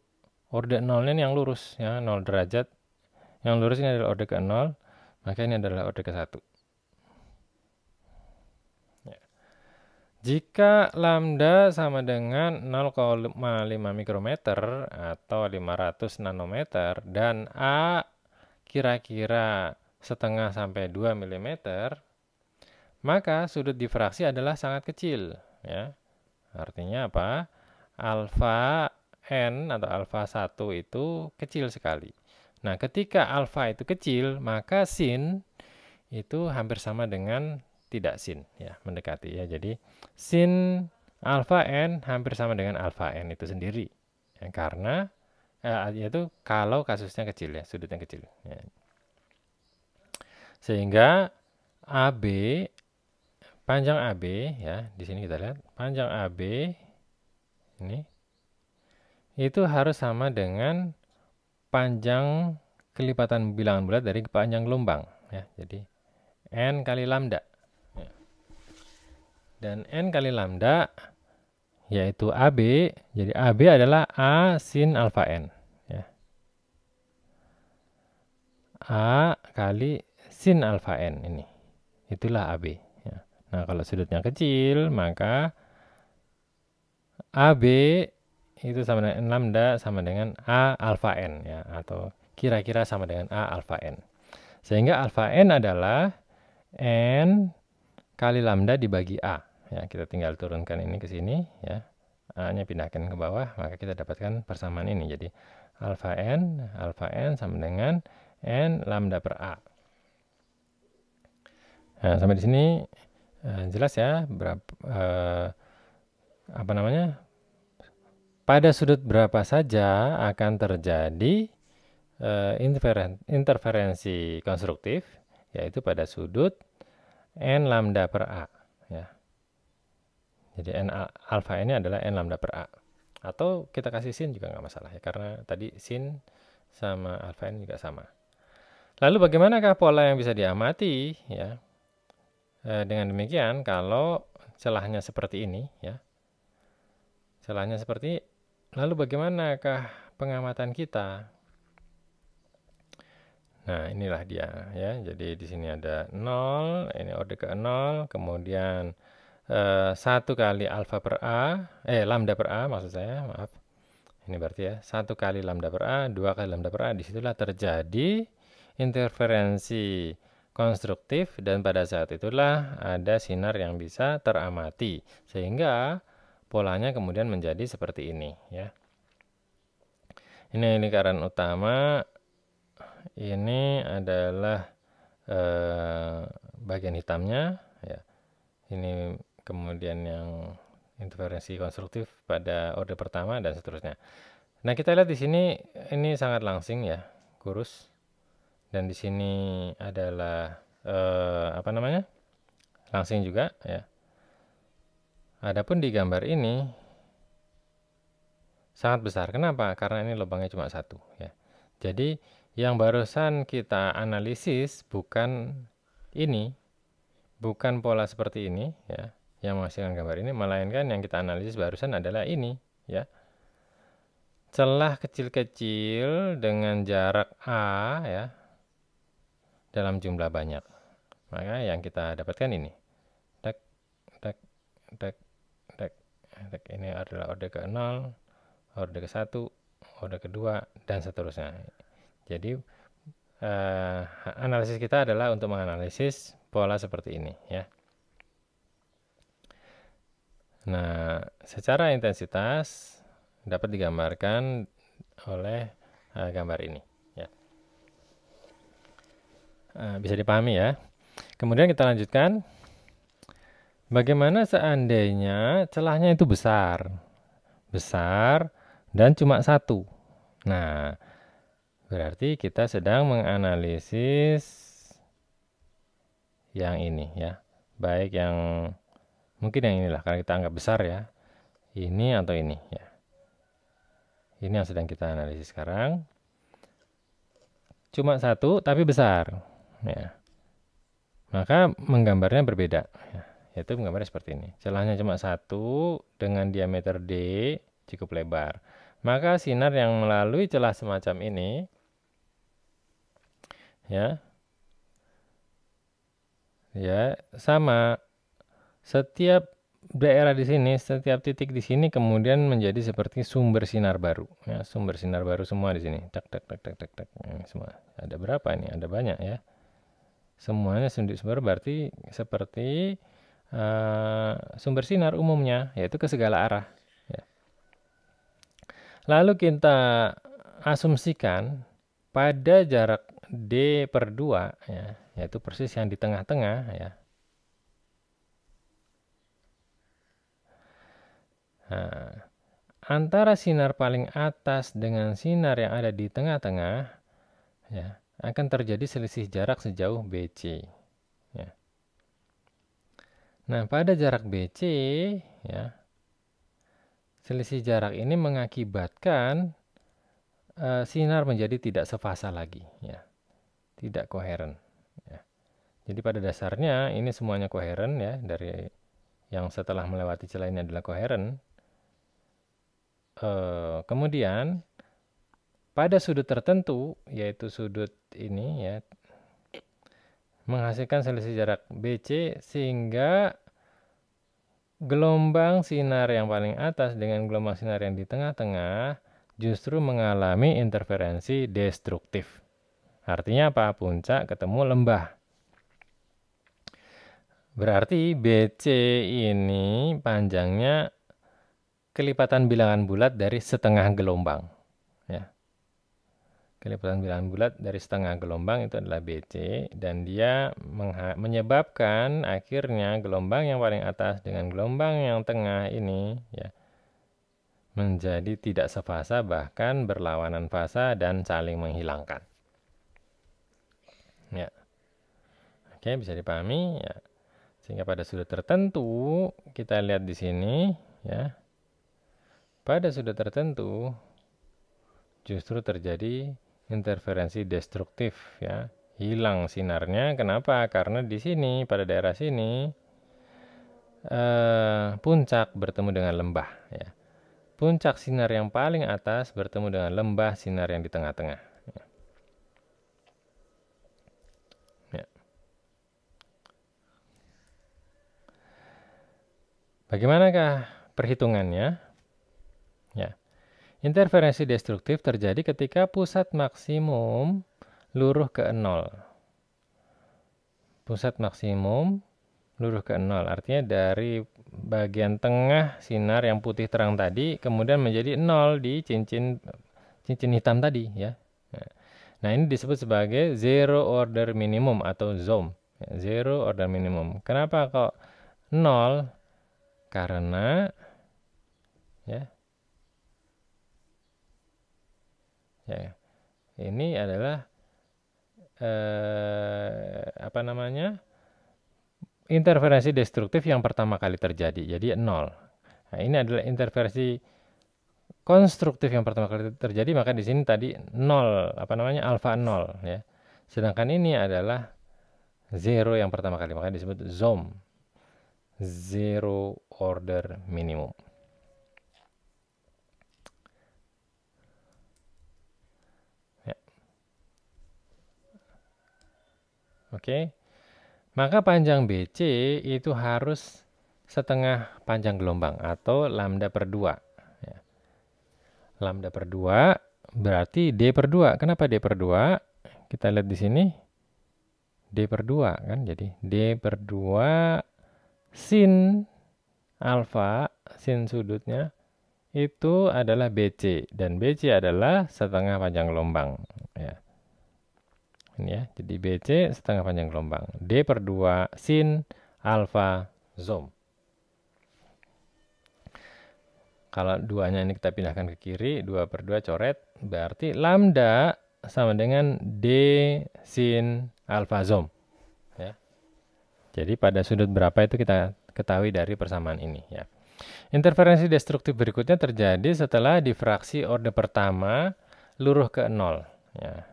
Orde 0 ini yang lurus ya, 0 derajat. Yang lurus ini adalah orde ke 0, maka ini adalah orde ke 1. Ya. Jika lambda sama dengan 0,5 mikrometer atau 500 nanometer dan A kira-kira setengah sampai 2 mm, maka sudut difraksi adalah sangat kecil ya. Artinya apa? Alfa n atau alfa 1 itu kecil sekali. Nah, ketika alfa itu kecil, maka sin itu hampir sama dengan tidak sin ya, mendekati ya. Jadi sin alfa n hampir sama dengan alfa n itu sendiri. Ya, karena yaitu kalau kasusnya kecil ya, sudutnya kecil ya. Sehingga AB, panjang AB ya, di sini kita lihat panjang AB ini itu harus sama dengan panjang kelipatan bilangan bulat dari panjang gelombang ya. Jadi n kali lambda ya. Dan n kali lambda yaitu AB. Jadi AB adalah A sin alfa n ya. A kali sin alfa n ini, itulah AB ya. Nah, kalau sudutnya kecil maka AB itu sama dengan n lambda sama dengan A alfa n ya, atau kira-kira sama dengan A alfa n. Sehingga alfa n adalah n kali lambda dibagi A. Ya, kita tinggal turunkan ini ke sini ya. A-nya pindahkan ke bawah, maka kita dapatkan persamaan ini. Jadi alfa n sama dengan n lambda per A. Nah, sampai di sini jelas ya pada sudut berapa saja akan terjadi interferensi konstruktif, yaitu pada sudut n lambda per A ya. Jadi n alfa ini adalah n lambda per A, atau kita kasih sin juga nggak masalah ya, karena tadi sin sama alfa n juga sama. Lalu bagaimanakah pola yang bisa diamati ya? Dengan demikian kalau celahnya seperti ini ya. Celahnya seperti, lalu bagaimanakah pengamatan kita? Nah, inilah dia ya. Jadi di sini ada 0, ini orde ke 0, kemudian 1 kali alfa per A, lambda per A maksud saya, maaf. Ini berarti ya, 1 kali lambda per A, 2 kali lambda per A, disitulah terjadi interferensi konstruktif dan pada saat itulah ada sinar yang bisa teramati. Sehingga polanya kemudian menjadi seperti ini ya. Ini lingkaran utama, ini adalah bagian hitamnya ya. Ini kemudian yang interferensi konstruktif pada orde pertama dan seterusnya. Nah, kita lihat di sini ini sangat langsing ya, kurus. Dan di sini adalah apa namanya? Langsing juga ya. Adapun di gambar ini sangat besar. Kenapa? Karena ini lubangnya cuma satu ya. Jadi yang barusan kita analisis bukan ini, bukan pola seperti ini ya, yang menghasilkan gambar ini, melainkan yang kita analisis barusan adalah ini ya. Celah kecil-kecil dengan jarak A ya, dalam jumlah banyak. Maka yang kita dapatkan ini. Tek, tek, tek, tek, tek. Ini adalah orde ke 0, orde ke 1, orde kedua, dan seterusnya. Jadi analisis kita adalah untuk menganalisis pola seperti ini ya. Nah, secara intensitas dapat digambarkan oleh gambar ini ya. Bisa dipahami ya. Kemudian kita lanjutkan. Bagaimana seandainya celahnya itu besar dan cuma satu. Nah, berarti kita sedang menganalisis yang ini ya. Baik yang mungkin yang inilah karena kita anggap besar ya. Ini atau ini ya. Ini yang sedang kita analisis sekarang. Cuma satu tapi besar ya. Maka menggambarnya berbeda ya. Yaitu menggambarnya seperti ini. Celahnya cuma satu dengan diameter D cukup lebar. Maka sinar yang melalui celah semacam ini ya sama. Setiap daerah di sini, setiap titik di sini kemudian menjadi seperti sumber sinar baru ya, sumber sinar baru semua di sini. Tak tak tak tak tak tak. Ini semua. Ada berapa ini? Ada banyak ya. Semuanya sumber berarti seperti sumber sinar umumnya, yaitu ke segala arah ya. Lalu kita asumsikan pada jarak D per 2 ya, yaitu persis yang di tengah-tengah ya. Nah, antara sinar paling atas dengan sinar yang ada di tengah-tengah ya, akan terjadi selisih jarak sejauh BC ya. Nah, pada jarak BC ya, selisih jarak ini mengakibatkan sinar menjadi tidak sefasa lagi ya. Tidak koheren ya. Jadi pada dasarnya ini semuanya koheren ya, dari yang setelah melewati celah ini adalah koheren. Kemudian pada sudut tertentu, yaitu sudut ini ya, menghasilkan selisih jarak BC sehingga gelombang sinar yang paling atas dengan gelombang sinar yang di tengah-tengah justru mengalami interferensi destruktif. Artinya apa? Puncak ketemu lembah. Berarti BC ini panjangnya kelipatan bilangan bulat dari setengah gelombang ya. Kelipatan bilangan bulat dari setengah gelombang itu adalah BC, dan dia menyebabkan akhirnya gelombang yang paling atas dengan gelombang yang tengah ini ya menjadi tidak sefasa, bahkan berlawanan fasa dan saling menghilangkan. Ya. Oke, bisa dipahami ya. Sehingga pada sudut tertentu kita lihat di sini ya. Pada sudut tertentu justru terjadi interferensi destruktif ya, hilang sinarnya. Kenapa? Karena di sini, pada daerah sini, puncak bertemu dengan lembah. Ya. Puncak sinar yang paling atas bertemu dengan lembah sinar yang di tengah-tengah. Ya. Bagaimanakah perhitungannya? Ya. Interferensi destruktif terjadi ketika pusat maksimum luruh ke 0. Pusat maksimum luruh ke 0. Artinya dari bagian tengah sinar yang putih terang tadi kemudian menjadi 0 di cincin hitam tadi. Ya. Nah, ini disebut sebagai zero order minimum atau ZOM. Zero order minimum. Kenapa kok 0? Karena ya, ini adalah interferensi destruktif yang pertama kali terjadi, jadi 0. Nah, ini adalah interferensi konstruktif yang pertama kali terjadi, maka di sini tadi 0, alfa 0 ya. Sedangkan ini adalah 0 yang pertama kali, maka disebut ZOM, zero order minimum. Ya. Oke. Maka panjang BC itu harus setengah panjang gelombang atau lambda per 2. Ya. Lambda per 2 berarti D per 2. Kenapa D per 2? Kita lihat di sini. D per 2 kan. Jadi D per 2 sin alfa, sin sudutnya, itu adalah BC. Dan BC adalah setengah panjang gelombang. Ya. Ya, jadi BC setengah panjang gelombang. D per 2 sin alfa ZOM. Kalau duanya ini kita pindahkan ke kiri, 2 per 2 coret, berarti lambda sama dengan D sin alfa ZOM. Ya. Jadi pada sudut berapa itu kita ketahui dari persamaan ini. Ya. Interferensi destruktif berikutnya terjadi setelah difraksi orde pertama luruh ke 0. Ya.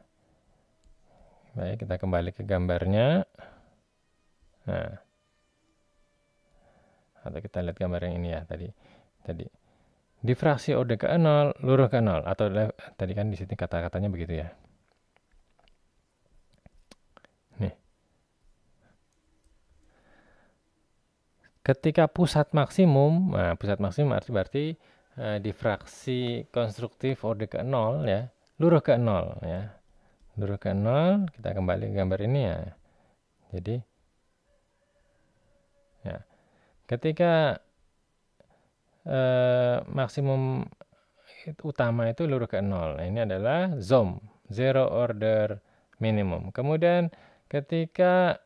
Baik, kita kembali ke gambarnya. Nah, atau kita lihat gambar yang ini ya tadi. Difraksi orde ke 0, luruh ke 0. Atau tadi kan di sini kata-katanya begitu ya. Nih. Ketika pusat maksimum, nah pusat maksimum berarti difraksi konstruktif orde ke 0 ya, luruh ke 0 ya. Luruh ke 0, kita kembali ke gambar ini ya. Jadi ya, ketika maksimum utama itu luruh ke 0. Nah, ini adalah ZOM, zero order minimum. Kemudian ketika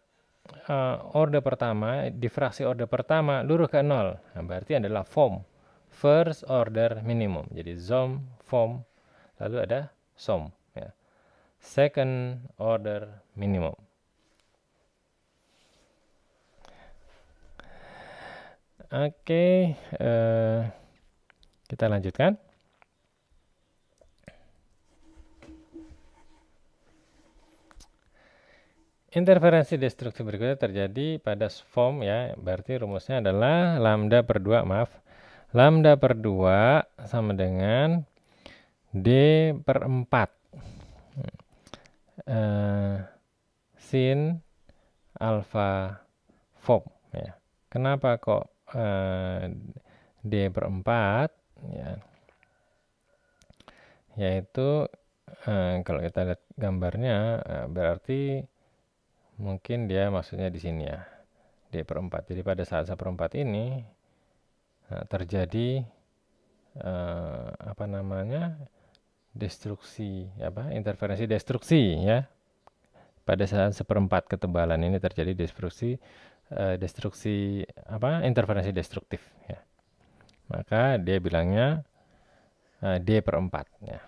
orde pertama, difraksi orde pertama luruh ke 0. Nah, berarti adalah FOM, first order minimum. Jadi ZOM, FOM, lalu ada SOM. Ya. Second order minimum. Oke, kita lanjutkan. Interferensi destruktif berikutnya terjadi pada FOM ya, berarti rumusnya adalah lambda per 2, lambda per 2 sama dengan D per 4 sin alfa FOM ya. Kenapa kok D per 4 ya? Yaitu kalau kita lihat gambarnya berarti mungkin dia maksudnya di sini ya, D per 4. Jadi pada saat seperempat ini terjadi destruksi interferensi destruksi ya. Pada saat seperempat ketebalan ini terjadi interferensi destruktif ya. Maka dia bilangnya D per 4 ya.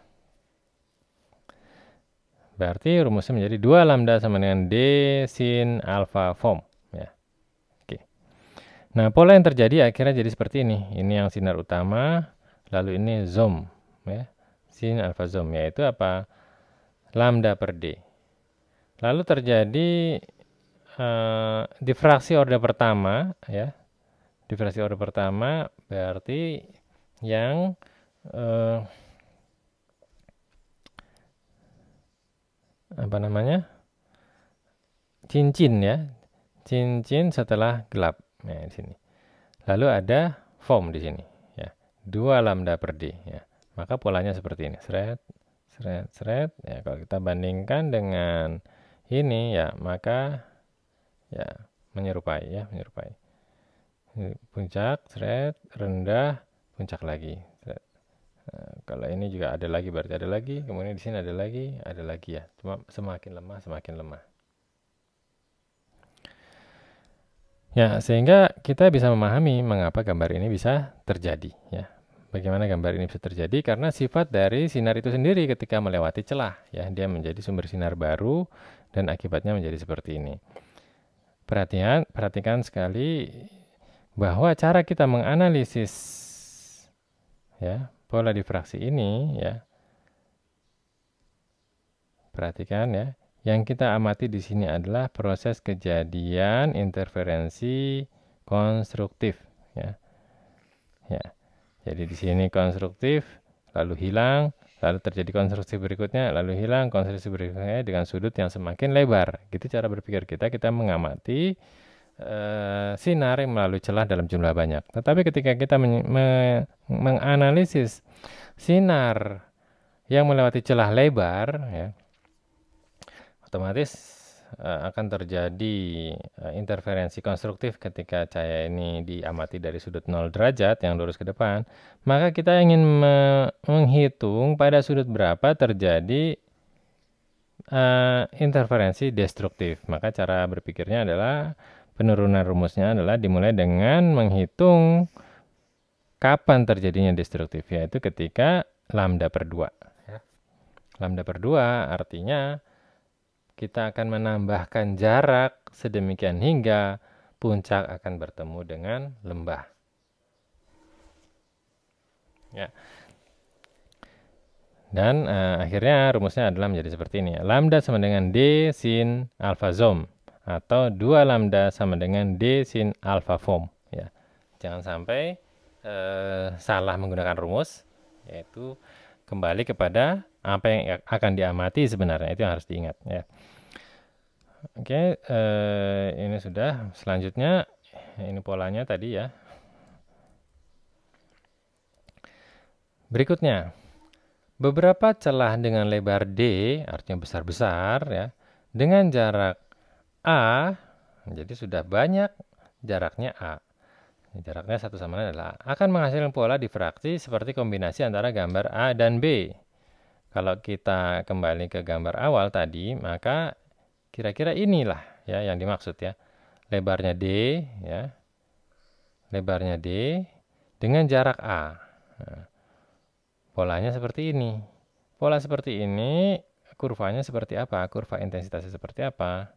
Berarti rumusnya menjadi 2 lambda sama dengan D sin alfa FOM ya. Oke. Nah, pola yang terjadi akhirnya jadi seperti ini. Ini yang sinar utama, lalu ini ZOM ya. Sin alfa ZOM, yaitu apa? Lambda per D. Lalu terjadi difraksi orde pertama, ya. Difraksi orde pertama berarti yang apa namanya? Cincin, ya. Cincin setelah gelap. Nah, di sini. Lalu ada form di sini, ya. 2 lambda per D, ya. Maka polanya seperti ini. Seret, seret, seret. Ya, kalau kita bandingkan dengan ini, ya, maka ya menyerupai, ya, menyerupai. Puncak, seret, rendah, puncak lagi. Seret. Nah, kalau ini juga ada lagi, berarti ada lagi. Kemudian di sini ada lagi, ya. Cuma semakin lemah, semakin lemah. Ya, sehingga kita bisa memahami mengapa gambar ini bisa terjadi, ya. Bagaimana gambar ini bisa terjadi? Karena sifat dari sinar itu sendiri ketika melewati celah, ya, dia menjadi sumber sinar baru dan akibatnya menjadi seperti ini. Perhatikan sekali bahwa cara kita menganalisis, ya, pola difraksi ini, ya. Perhatikan, ya. Yang kita amati di sini adalah proses kejadian interferensi konstruktif, ya. Ya. Jadi di sini konstruktif, lalu hilang, lalu terjadi konstruksi berikutnya, lalu hilang, konstruksi berikutnya dengan sudut yang semakin lebar. Gitu cara berpikir kita mengamati sinar yang melalui celah dalam jumlah banyak. Tetapi ketika kita menganalisis sinar yang melewati celah lebar, ya, otomatis akan terjadi interferensi konstruktif ketika cahaya ini diamati dari sudut 0 derajat yang lurus ke depan. Maka kita ingin menghitung pada sudut berapa terjadi interferensi destruktif. Maka cara berpikirnya adalah, penurunan rumusnya adalah dimulai dengan menghitung kapan terjadinya destruktif, yaitu ketika lambda per 2. Ya. Lambda per 2 artinya kita akan menambahkan jarak sedemikian hingga puncak akan bertemu dengan lembah. Ya. Dan akhirnya rumusnya adalah menjadi seperti ini. Lambda sama dengan D sin alpha zoom, atau 2 lambda sama dengan D sin alpha form. Ya. Jangan sampai salah menggunakan rumus, yaitu kembali kepada apa yang akan diamati sebenarnya. Itu yang harus diingat, ya. Oke, ini sudah. Selanjutnya, ini polanya tadi, ya. Berikutnya, beberapa celah dengan lebar D, artinya besar-besar, ya, dengan jarak A, jadi sudah banyak jaraknya A. Jaraknya satu sama lain adalah A, akan menghasilkan pola difraksi seperti kombinasi antara gambar A dan B. Kalau kita kembali ke gambar awal tadi, maka kira-kira inilah, ya, yang dimaksud, ya. Lebarnya D, ya. Lebarnya D dengan jarak A. Nah, polanya seperti ini. Pola seperti ini, kurvanya seperti apa? Kurva intensitasnya seperti apa?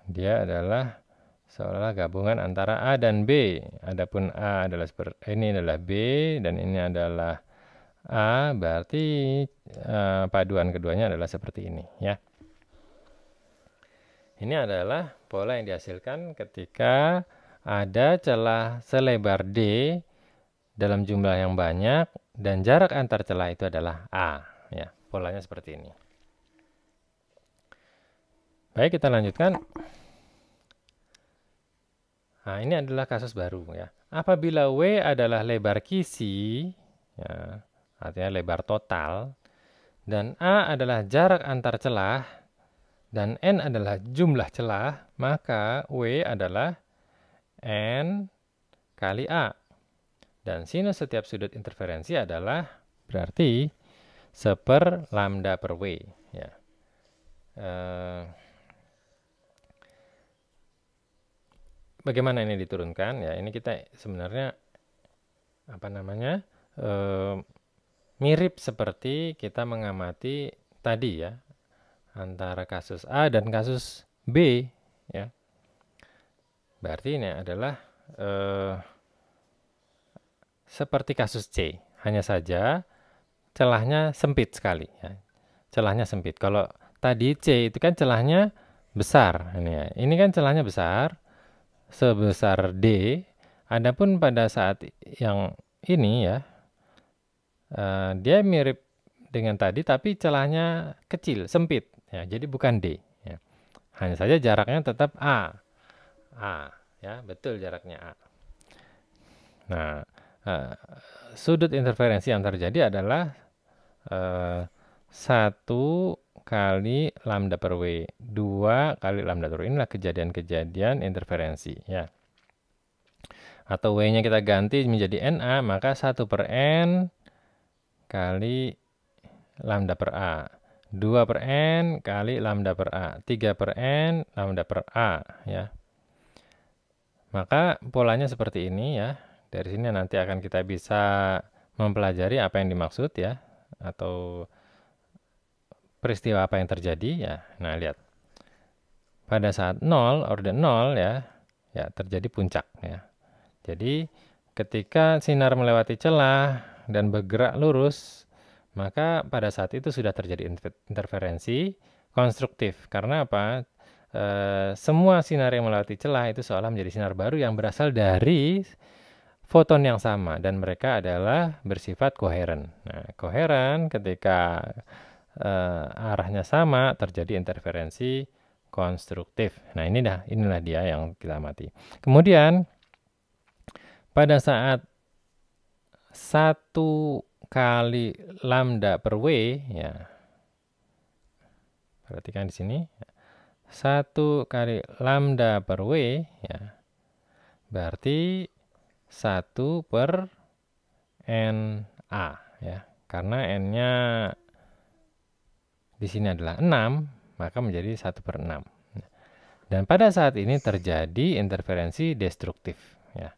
Dia adalah seolah gabungan antara A dan B. Adapun A adalah ini adalah B dan ini adalah A, berarti paduan keduanya adalah seperti ini, ya. Ini adalah pola yang dihasilkan ketika ada celah selebar D dalam jumlah yang banyak dan jarak antar celah itu adalah A, ya. Polanya seperti ini. Baik, kita lanjutkan. Nah, ini adalah kasus baru, ya. Apabila W adalah lebar kisi, ya, artinya lebar total, dan A adalah jarak antar celah, dan N adalah jumlah celah, maka W adalah N kali A. Dan sinus setiap sudut interferensi adalah berarti 1/, lambda per W. Ya. Bagaimana ini diturunkan? Ya, ini kita sebenarnya mirip seperti kita mengamati tadi, ya, antara kasus A dan kasus B, ya. Berarti ini adalah seperti kasus C, hanya saja celahnya sempit sekali, ya. Celahnya sempit. Kalau tadi C itu kan celahnya besar. Ini ya. Ini kan celahnya besar, sebesar D. Adapun pada saat yang ini ya, dia mirip dengan tadi, tapi celahnya kecil, sempit. Ya, jadi bukan D. Ya. Hanya saja jaraknya tetap A. Ya, betul jaraknya A. Nah, sudut interferensi yang terjadi adalah 1 kali lambda per W, 2 kali lambda per W. Inilah kejadian-kejadian interferensi ya. Atau W-nya kita ganti menjadi NA, maka 1 per N kali lambda per A. 2 per N kali lambda per A. 3 per N lambda per A ya. Maka polanya seperti ini ya. Dari sini nanti akan kita bisa mempelajari apa yang dimaksud ya, atau peristiwa apa yang terjadi ya. Nah, lihat. Pada saat 0, orde 0 ya, terjadi puncak ya. Jadi, ketika sinar melewati celah dan bergerak lurus, maka pada saat itu sudah terjadi interferensi konstruktif. Karena apa? Semua sinar yang melewati celah itu seolah menjadi sinar baru yang berasal dari foton yang sama, dan mereka adalah bersifat koheren. Nah, koheren ketika arahnya sama terjadi interferensi konstruktif. Nah, inilah dia yang kita amati. Kemudian pada saat 1 kali lambda per W ya. Perhatikan di sini. 1 kali lambda per W ya. Berarti 1 per NA ya. Karena N-nya di sini adalah 6, maka menjadi 1 per 6. Dan pada saat ini terjadi interferensi destruktif ya.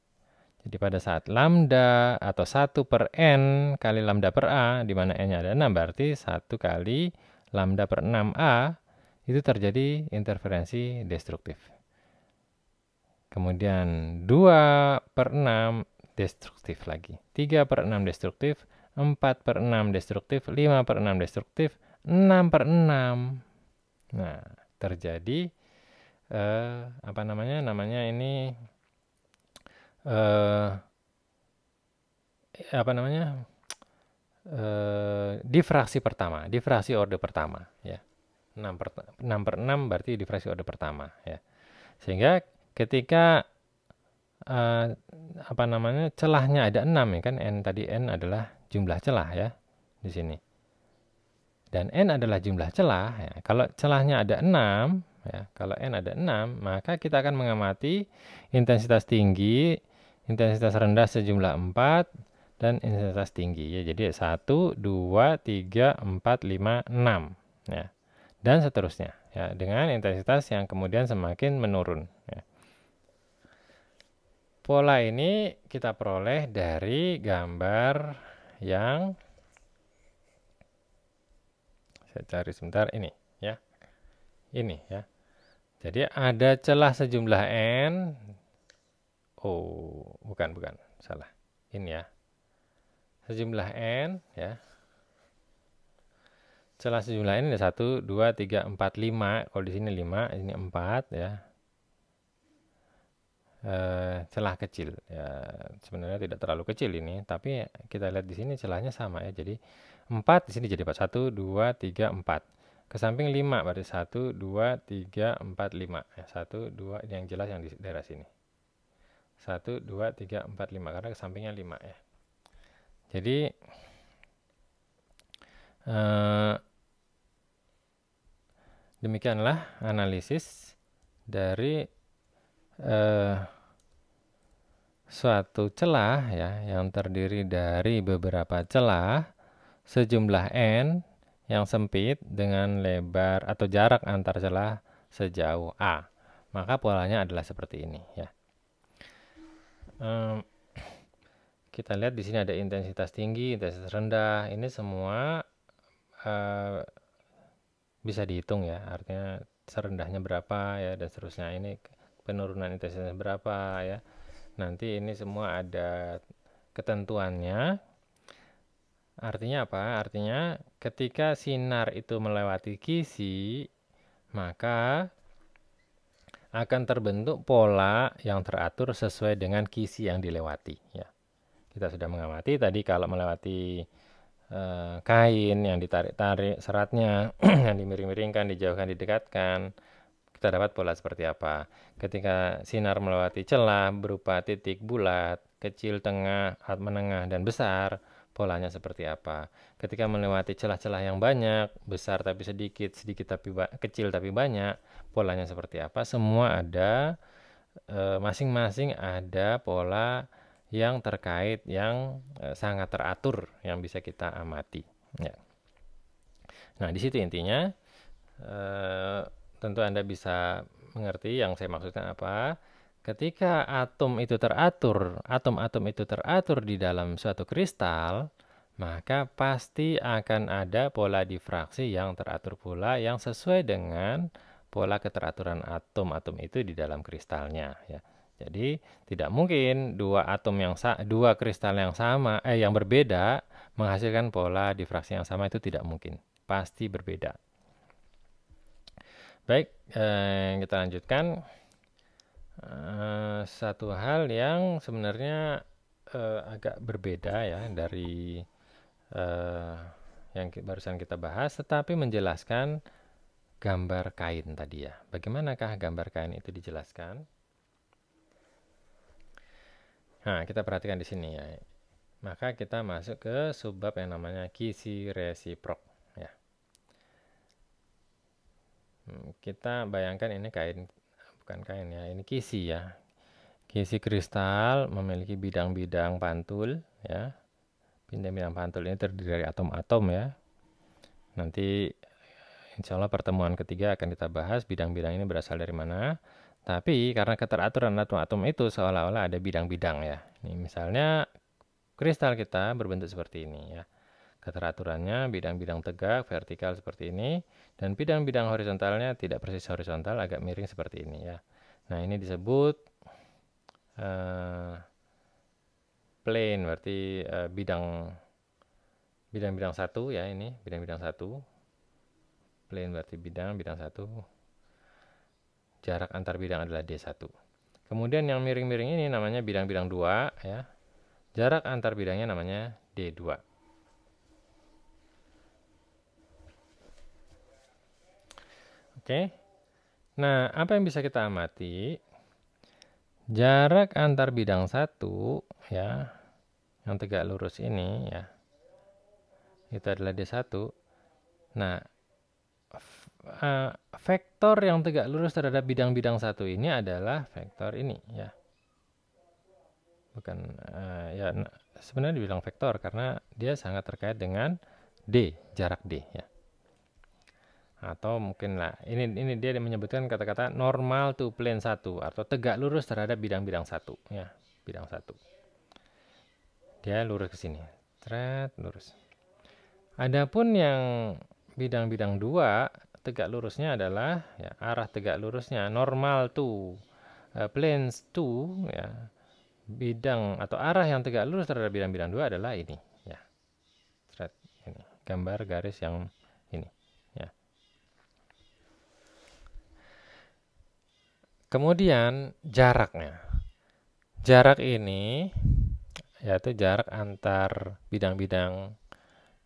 Jadi pada saat lambda atau 1 per N kali lambda per A, di mana N-nya ada 6, berarti 1 kali lambda per 6A, itu terjadi interferensi destruktif. Kemudian 2 per 6 destruktif lagi. 3 per 6 destruktif, 4 per 6 destruktif, 5 per 6 destruktif, 6 per 6. Nah, terjadi apa namanya? Namanya ini apa namanya? Difraksi pertama, difraksi orde pertama ya. 6 per 6 berarti difraksi orde pertama ya. Sehingga ketika apa namanya? Celahnya ada 6 ya kan, N tadi N adalah jumlah celah ya di sini. Dan N adalah jumlah celah ya. Kalau celahnya ada 6 ya, kalau N ada 6, maka kita akan mengamati intensitas tinggi, intensitas rendah sejumlah 4, dan intensitas tinggi ya. Jadi 1, 2, 3, 4, 5, 6 ya. Dan seterusnya ya, dengan intensitas yang kemudian semakin menurun ya. Pola ini kita peroleh dari gambar yang saya cari sebentar, ini ya. Ini ya. Jadi ada celah sejumlah N. Oh, bukan, salah. Ini ya. Sejumlah N ya. Celah sejumlah N ada 1, 2, 3, 4, 5. Kalau di sini 5, ini 4 ya. Celah kecil ya, sebenarnya tidak terlalu kecil ini, tapi kita lihat di sini celahnya sama ya. Jadi 4 di sini jadi 4. 1, 2, 3, 4. Ke samping 5 berarti 1, 2, 3, 4, 5 ya. 1, 2 ini yang jelas yang di daerah sini. 1, 2, 3, 4, 5 karena ke sampingnya 5 ya. Jadi demikianlah analisis dari suatu celah ya, yang terdiri dari beberapa celah sejumlah N yang sempit dengan lebar atau jarak antar celah sejauh A. Maka polanya adalah seperti ini ya. Kita lihat di sini ada intensitas tinggi, intensitas rendah. Ini semua bisa dihitung ya, artinya serendahnya berapa ya, dan seterusnya. Ini penurunan intensitasnya berapa ya. Nanti ini semua ada ketentuannya. Artinya apa? Artinya ketika sinar itu melewati kisi, maka akan terbentuk pola yang teratur sesuai dengan kisi yang dilewati. Ya, kita sudah mengamati tadi kalau melewati kain yang ditarik-tarik seratnya, yang dimiring-miringkan, dijauhkan, didekatkan, kita dapat pola seperti apa. Ketika sinar melewati celah berupa titik bulat, kecil, tengah, menengah, dan besar, polanya seperti apa. Ketika melewati celah-celah yang banyak, besar tapi sedikit, sedikit tapi kecil tapi banyak, polanya seperti apa. Semua ada, masing-masing ada pola yang terkait, yang sangat teratur, yang bisa kita amati. Ya. Nah, di situ intinya. Tentu Anda bisa mengerti yang saya maksudkan apa. Ketika atom atom itu teratur di dalam suatu kristal, maka pasti akan ada pola difraksi yang teratur pula yang sesuai dengan pola keteraturan atom-atom itu di dalam kristalnya, ya. Jadi tidak mungkin dua kristal yang berbeda menghasilkan pola difraksi yang sama, itu tidak mungkin. Pasti berbeda. Baik, kita lanjutkan. Satu hal yang sebenarnya agak berbeda ya dari yang barusan kita bahas, tetapi menjelaskan gambar kain tadi ya. Bagaimanakah gambar kain itu dijelaskan? Nah, kita perhatikan di sini ya. Maka kita masuk ke subbab yang namanya kisi resiprok ya. Kita bayangkan ini kain, bukan kain ya, ini kisi ya. Kisi kristal memiliki bidang-bidang pantul ya. Bidang-bidang pantul ini terdiri dari atom-atom ya. Nanti insya Allah pertemuan ketiga akan kita bahas bidang-bidang ini berasal dari mana. Tapi karena keteraturan atom-atom itu seolah-olah ada bidang-bidang ya. Ini misalnya kristal kita berbentuk seperti ini ya. Keteraturannya bidang-bidang tegak, vertikal seperti ini. Dan bidang-bidang horizontalnya tidak persis horizontal, agak miring seperti ini ya. Nah, ini disebut plane, berarti bidang satu ya, ini bidang-bidang satu. Plane berarti bidang satu. Jarak antar bidang adalah D1. Kemudian yang miring-miring ini namanya bidang-bidang 2 ya. Jarak antar bidangnya namanya D2. Oke. Nah, apa yang bisa kita amati? Jarak antar bidang 1 ya, yang tegak lurus ini ya, itu adalah D1. Nah, vektor yang tegak lurus terhadap bidang-bidang 1 ini adalah vektor ini ya. Bukan ya, sebenarnya dibilang vektor karena dia sangat terkait dengan D, jarak D ya. Atau mungkin lah, ini dia menyebutkan kata-kata normal to plane 1 atau tegak lurus terhadap bidang-bidang 1 ya, bidang 1. Dia lurus ke sini. Lurus. Adapun yang bidang-bidang 2, tegak lurusnya adalah ya, arah tegak lurusnya normal to planes 2 ya. Bidang atau arah yang tegak lurus terhadap bidang-bidang 2 adalah ini ya. Ini gambar garis yang ini ya. Kemudian jaraknya. Jarak ini yaitu jarak antar bidang-bidang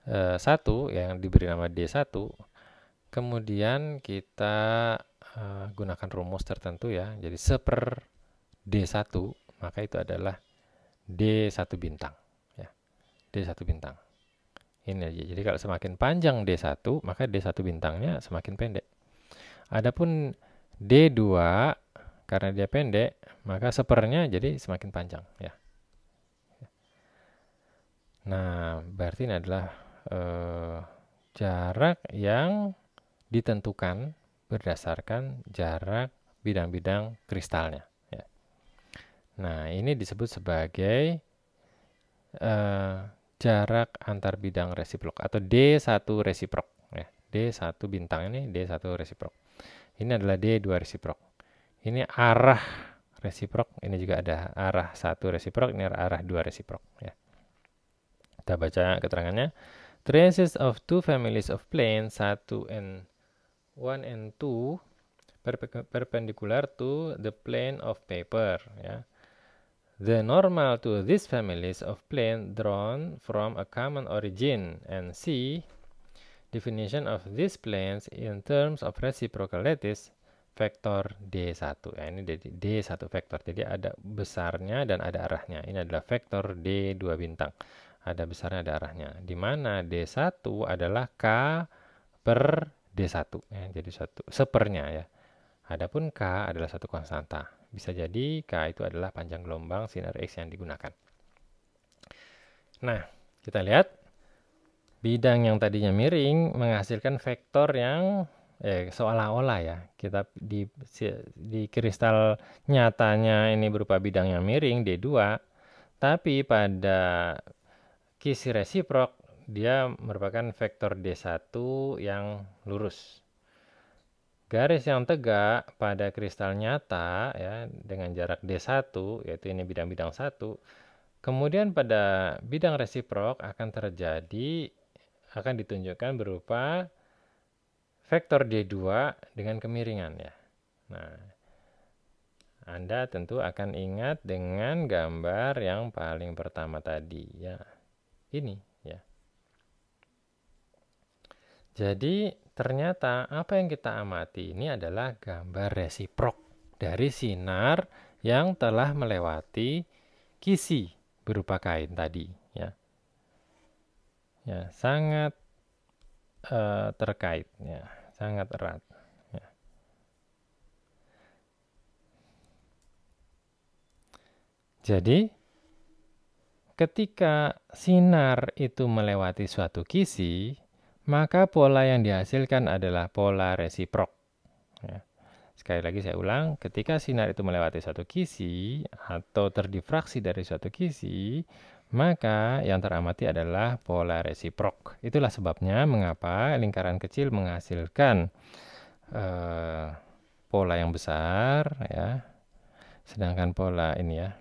1 yang diberi nama D1. Kemudian kita gunakan rumus tertentu ya. Jadi seper D1, maka itu adalah D1 bintang ya. D1 bintang. Ini aja. Jadi kalau semakin panjang D1, maka D1 bintangnya semakin pendek. Adapun D2 karena dia pendek, maka sepernya jadi semakin panjang ya. Nah, berarti ini adalah jarak yang ditentukan berdasarkan jarak bidang-bidang kristalnya ya. Nah, ini disebut sebagai jarak antar bidang resiprok atau D1 resiprok ya. D1 bintang ini D1 resiprok. Ini adalah D2 resiprok. Ini arah resiprok, ini juga ada arah 1 resiprok, ini arah 2 resiprok ya. Kita baca keterangannya. Traces of two families of planes 1 and 2 perpendicular to the plane of paper. Ya. The normal to these families of plane drawn from a common origin. And C. Definition of these planes in terms of reciprocal lattice vektor D1. Ya, ini D1 vektor. Jadi ada besarnya dan ada arahnya. Ini adalah vektor D2 bintang. Ada besarnya, ada arahnya. Di mana D1 adalah K per D1. Ya, jadi sepernya ya. Adapun K adalah satu konstanta. Bisa jadi K itu adalah panjang gelombang sinar X yang digunakan. Nah, kita lihat bidang yang tadinya miring menghasilkan vektor yang seolah-olah ya, kita di kristal nyatanya ini berupa bidang yang miring D2, tapi pada kisi resiprok dia merupakan vektor D1 yang lurus. Garis yang tegak pada kristal nyata ya dengan jarak D1, yaitu ini bidang-bidang 1. Kemudian pada bidang resiprok akan ditunjukkan berupa vektor D2 dengan kemiringan ya. Nah, Anda tentu akan ingat dengan gambar yang paling pertama tadi ya. Ini ya. Jadi ternyata apa yang kita amati ini adalah gambar resiprok dari sinar yang telah melewati kisi berupa kain tadi ya. Ya, sangat terkait ya, sangat erat ya. Jadi ketika sinar itu melewati suatu kisi, maka pola yang dihasilkan adalah pola resiprok. Ya. Sekali lagi saya ulang, ketika sinar itu melewati suatu kisi atau terdifraksi dari suatu kisi, maka yang teramati adalah pola resiprok. Itulah sebabnya mengapa lingkaran kecil menghasilkan pola yang besar, ya, sedangkan pola ini ya,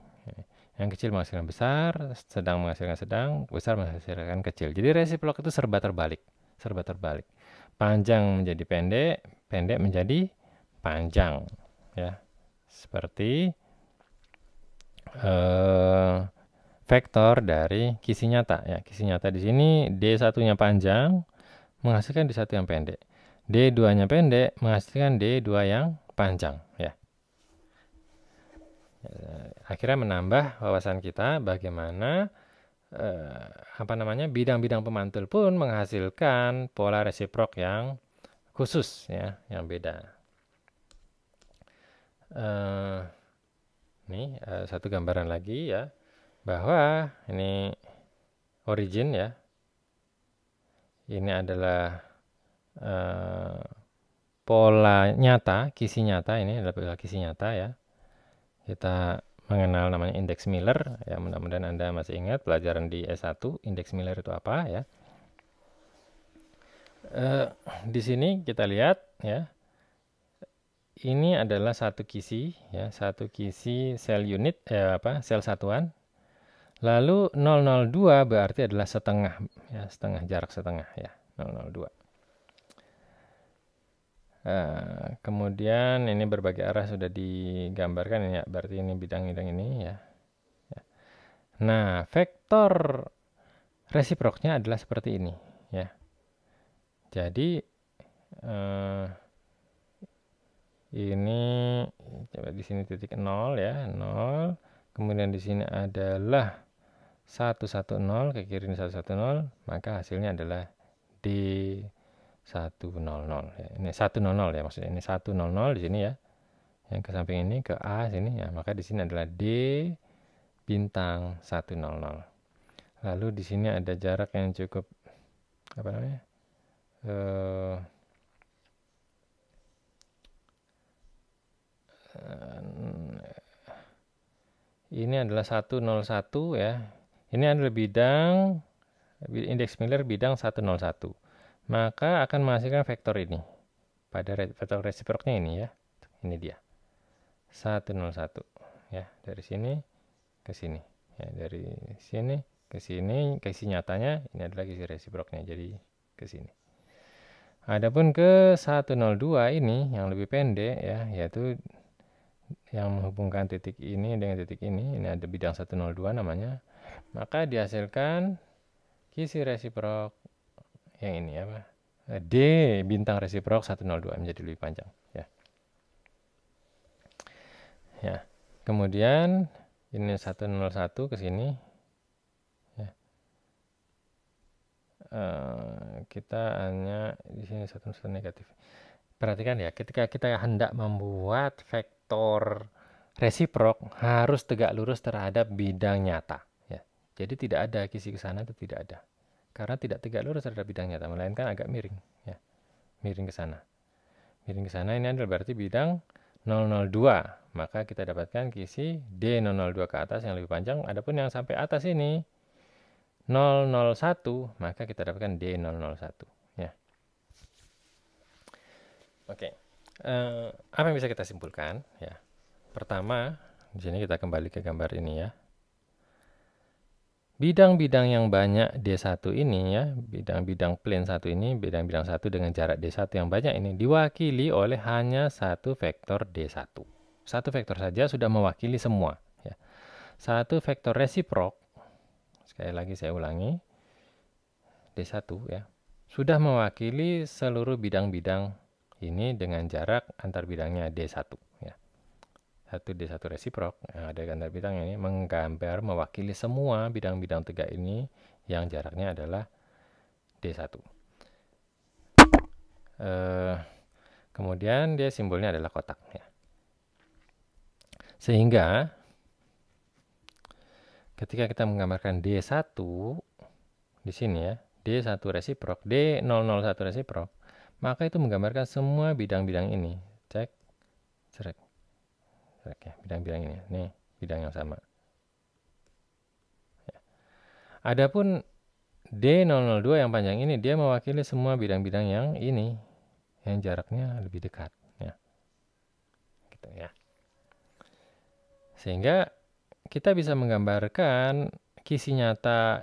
yang kecil menghasilkan besar, sedang menghasilkan sedang, besar menghasilkan kecil. Jadi resiprok itu serba terbalik. Panjang menjadi pendek, pendek menjadi panjang. Ya, seperti vektor dari kisi nyata. Ya, kisi nyata di sini D1-nya panjang, menghasilkan D1 yang pendek. D2-nya pendek, menghasilkan D2 yang panjang. Ya. Akhirnya menambah wawasan kita bagaimana bidang-bidang pemantul pun menghasilkan pola resiprok yang khusus ya, yang beda. Ini satu gambaran lagi ya, bahwa ini origin ya, ini adalah pola nyata, kisi nyata, ini adalah pola kisi nyata ya. Kita mengenal namanya indeks Miller ya, mudah-mudahan Anda masih ingat pelajaran di S1 indeks Miller itu apa ya. Di sini kita lihat ya, ini adalah satu kisi ya, satu kisi sel unit sel satuan. Lalu 002 berarti adalah setengah ya, jarak setengah ya, 002. Kemudian ini berbagai arah sudah digambarkan ini ya, berarti ini bidang-bidang ini ya. Nah, vektor resiproknya adalah seperti ini ya. Jadi ini coba di sini titik 0 ya, 0. Kemudian di sini adalah 110 ke kiri ini 110, maka hasilnya adalah D100 ya. Ini 100 ya, maksudnya ini 100 di sini ya. Yang ke samping ini ke A sini ya, maka di sini adalah D bintang 100. Lalu di sini ada jarak yang cukup ini adalah 101 ya. Ini adalah bidang indeks Miller bidang 101. Maka akan menghasilkan vektor ini. Pada vektor resiproknya ini ya. Ini dia. 101 ya, dari sini ke sini. Ya, dari sini ke sini, kisi nyatanya ini adalah kisi resiproknya, jadi ke sini. Adapun ke 102 ini yang lebih pendek ya, yaitu yang menghubungkan titik ini dengan titik ini ada bidang 102 namanya, maka dihasilkan kisi resiprok yang ini apa? D bintang resiprok 102 menjadi lebih panjang ya. Ya. Kemudian ini 101 ke sini. Ya. Kita hanya di sini 101 negatif. Perhatikan ya, ketika kita hendak membuat vektor resiprok harus tegak lurus terhadap bidang nyata ya. Jadi tidak ada kisi ke sana itu tidak ada. Karena tidak tegak lurus terhadap bidang nyata, melainkan agak miring ya. Miring ke sana. Miring ke sana ini adalah berarti bidang 002. Maka kita dapatkan kisi D002 ke atas yang lebih panjang. Adapun yang sampai atas ini 001, maka kita dapatkan D001 ya. Oke. Apa yang bisa kita simpulkan ya? Pertama, di sini kita kembali ke gambar ini ya. Bidang-bidang yang banyak D1 ini ya, bidang-bidang plane 1 ini, bidang-bidang 1 dengan jarak D1 yang banyak ini diwakili oleh hanya satu vektor D1. Satu vektor saja sudah mewakili semua ya. Satu vektor resiprok, sekali lagi saya ulangi, D1 ya, sudah mewakili seluruh bidang-bidang ini dengan jarak antar bidangnya D1 ya. Satu D1 resiprok yang ada antar bidang ini menggambar mewakili semua bidang-bidang tegak ini yang jaraknya adalah D1. Kemudian dia simbolnya adalah kotak ya. Sehingga ketika kita menggambarkan D1 di sini ya, D1 resiprok, D001 resiprok, maka itu menggambarkan semua bidang-bidang ini. Cek, cerek. Ya, bidang-bidang ini. Nih, bidang yang sama. Ya. Adapun D002 yang panjang ini, dia mewakili semua bidang-bidang yang ini. Yang jaraknya lebih dekat. Ya. Gitu ya. Sehingga kita bisa menggambarkan kisi nyata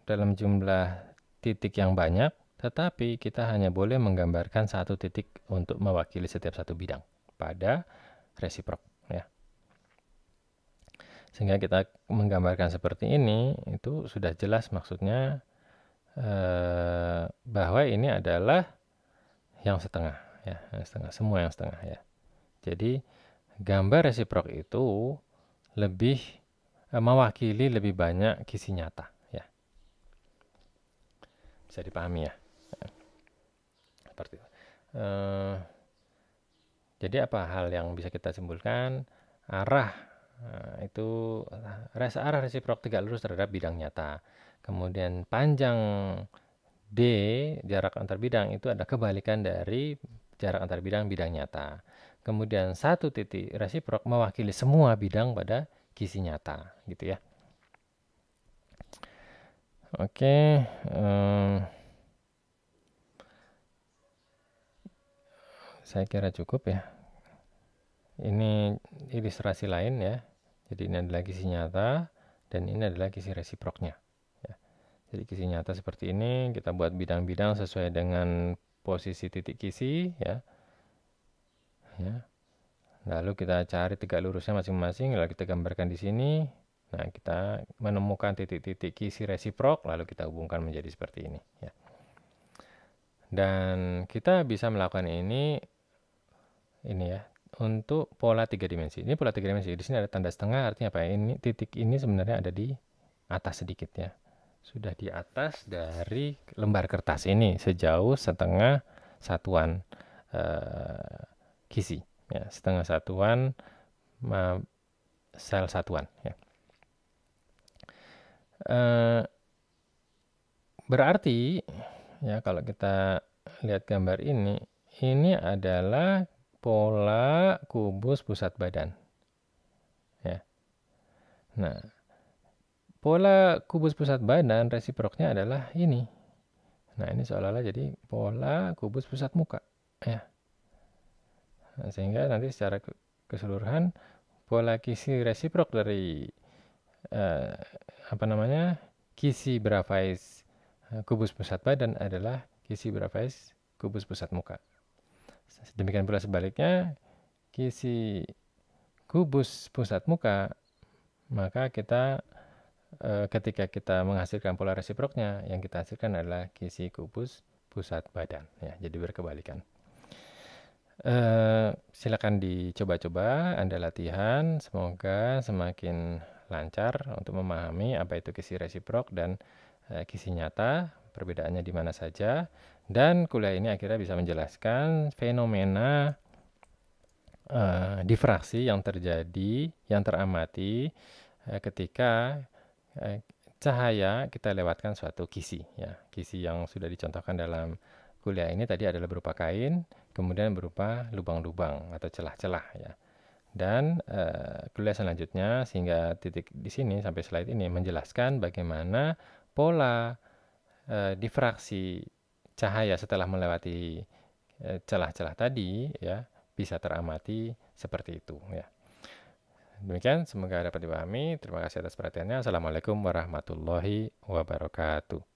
dalam jumlah titik yang banyak, tetapi kita hanya boleh menggambarkan satu titik untuk mewakili setiap satu bidang pada resiprok ya. Sehingga kita menggambarkan seperti ini itu sudah jelas maksudnya bahwa ini adalah yang setengah ya, yang setengah, semua yang setengah ya. Jadi gambar resiprok itu lebih mewakili lebih banyak kisi nyata ya. Bisa dipahami ya. Seperti itu. Jadi apa hal yang bisa kita simpulkan? Arah itu arah resiprok tegak lurus terhadap bidang nyata. Kemudian panjang D, jarak antar bidang itu ada kebalikan dari jarak antar bidang nyata. Kemudian satu titik resiprok mewakili semua bidang pada kisi nyata, gitu ya. Oke, saya kira cukup ya. Ini ilustrasi lain ya. Jadi ini adalah kisi nyata dan ini adalah kisi resiproknya. Ya. Jadi kisi nyata seperti ini, kita buat bidang-bidang sesuai dengan posisi titik kisi ya. Ya. Lalu kita cari tegak lurusnya masing-masing, lalu kita gambarkan di sini. Nah, kita menemukan titik-titik kisi resiprok, lalu kita hubungkan menjadi seperti ini ya. Dan kita bisa melakukan ini ya, untuk pola 3 dimensi. Ini pola 3 dimensi. Di sini ada tanda setengah, artinya apa? Ini titik ini sebenarnya ada di atas sedikit ya. Sudah di atas dari lembar kertas ini sejauh setengah satuan kisi ya, setengah satuan sel satuan ya. Berarti ya kalau kita lihat gambar ini adalah pola kubus pusat badan. Ya. Nah, pola kubus pusat badan resiproknya adalah ini. Nah, ini seolah-olah jadi pola kubus pusat muka. Ya. Nah, sehingga nanti secara keseluruhan pola kisi resiprok dari kisi berapais kubus pusat badan adalah kisi berapais kubus pusat muka. Demikian pula sebaliknya, kisi kubus pusat muka, maka kita ketika kita menghasilkan pola resiproknya, yang kita hasilkan adalah kisi kubus pusat badan. Ya, jadi berkebalikan. Silakan dicoba-coba, Anda latihan, semoga semakin lancar untuk memahami apa itu kisi resiprok dan kisi nyata, perbedaannya di mana saja, dan kuliah ini akhirnya bisa menjelaskan fenomena difraksi yang terjadi, yang teramati ketika cahaya kita lewatkan suatu kisi. Ya, kisi yang sudah dicontohkan dalam kuliah ini tadi adalah berupa kain, kemudian berupa lubang-lubang atau celah-celah. Ya. Dan kuliah selanjutnya sehingga titik di sini sampai slide ini menjelaskan bagaimana pola difraksi cahaya setelah melewati celah-celah tadi ya bisa teramati seperti itu ya. Demikian, semoga dapat dipahami. Terima kasih atas perhatiannya. Assalamualaikum warahmatullahi wabarakatuh.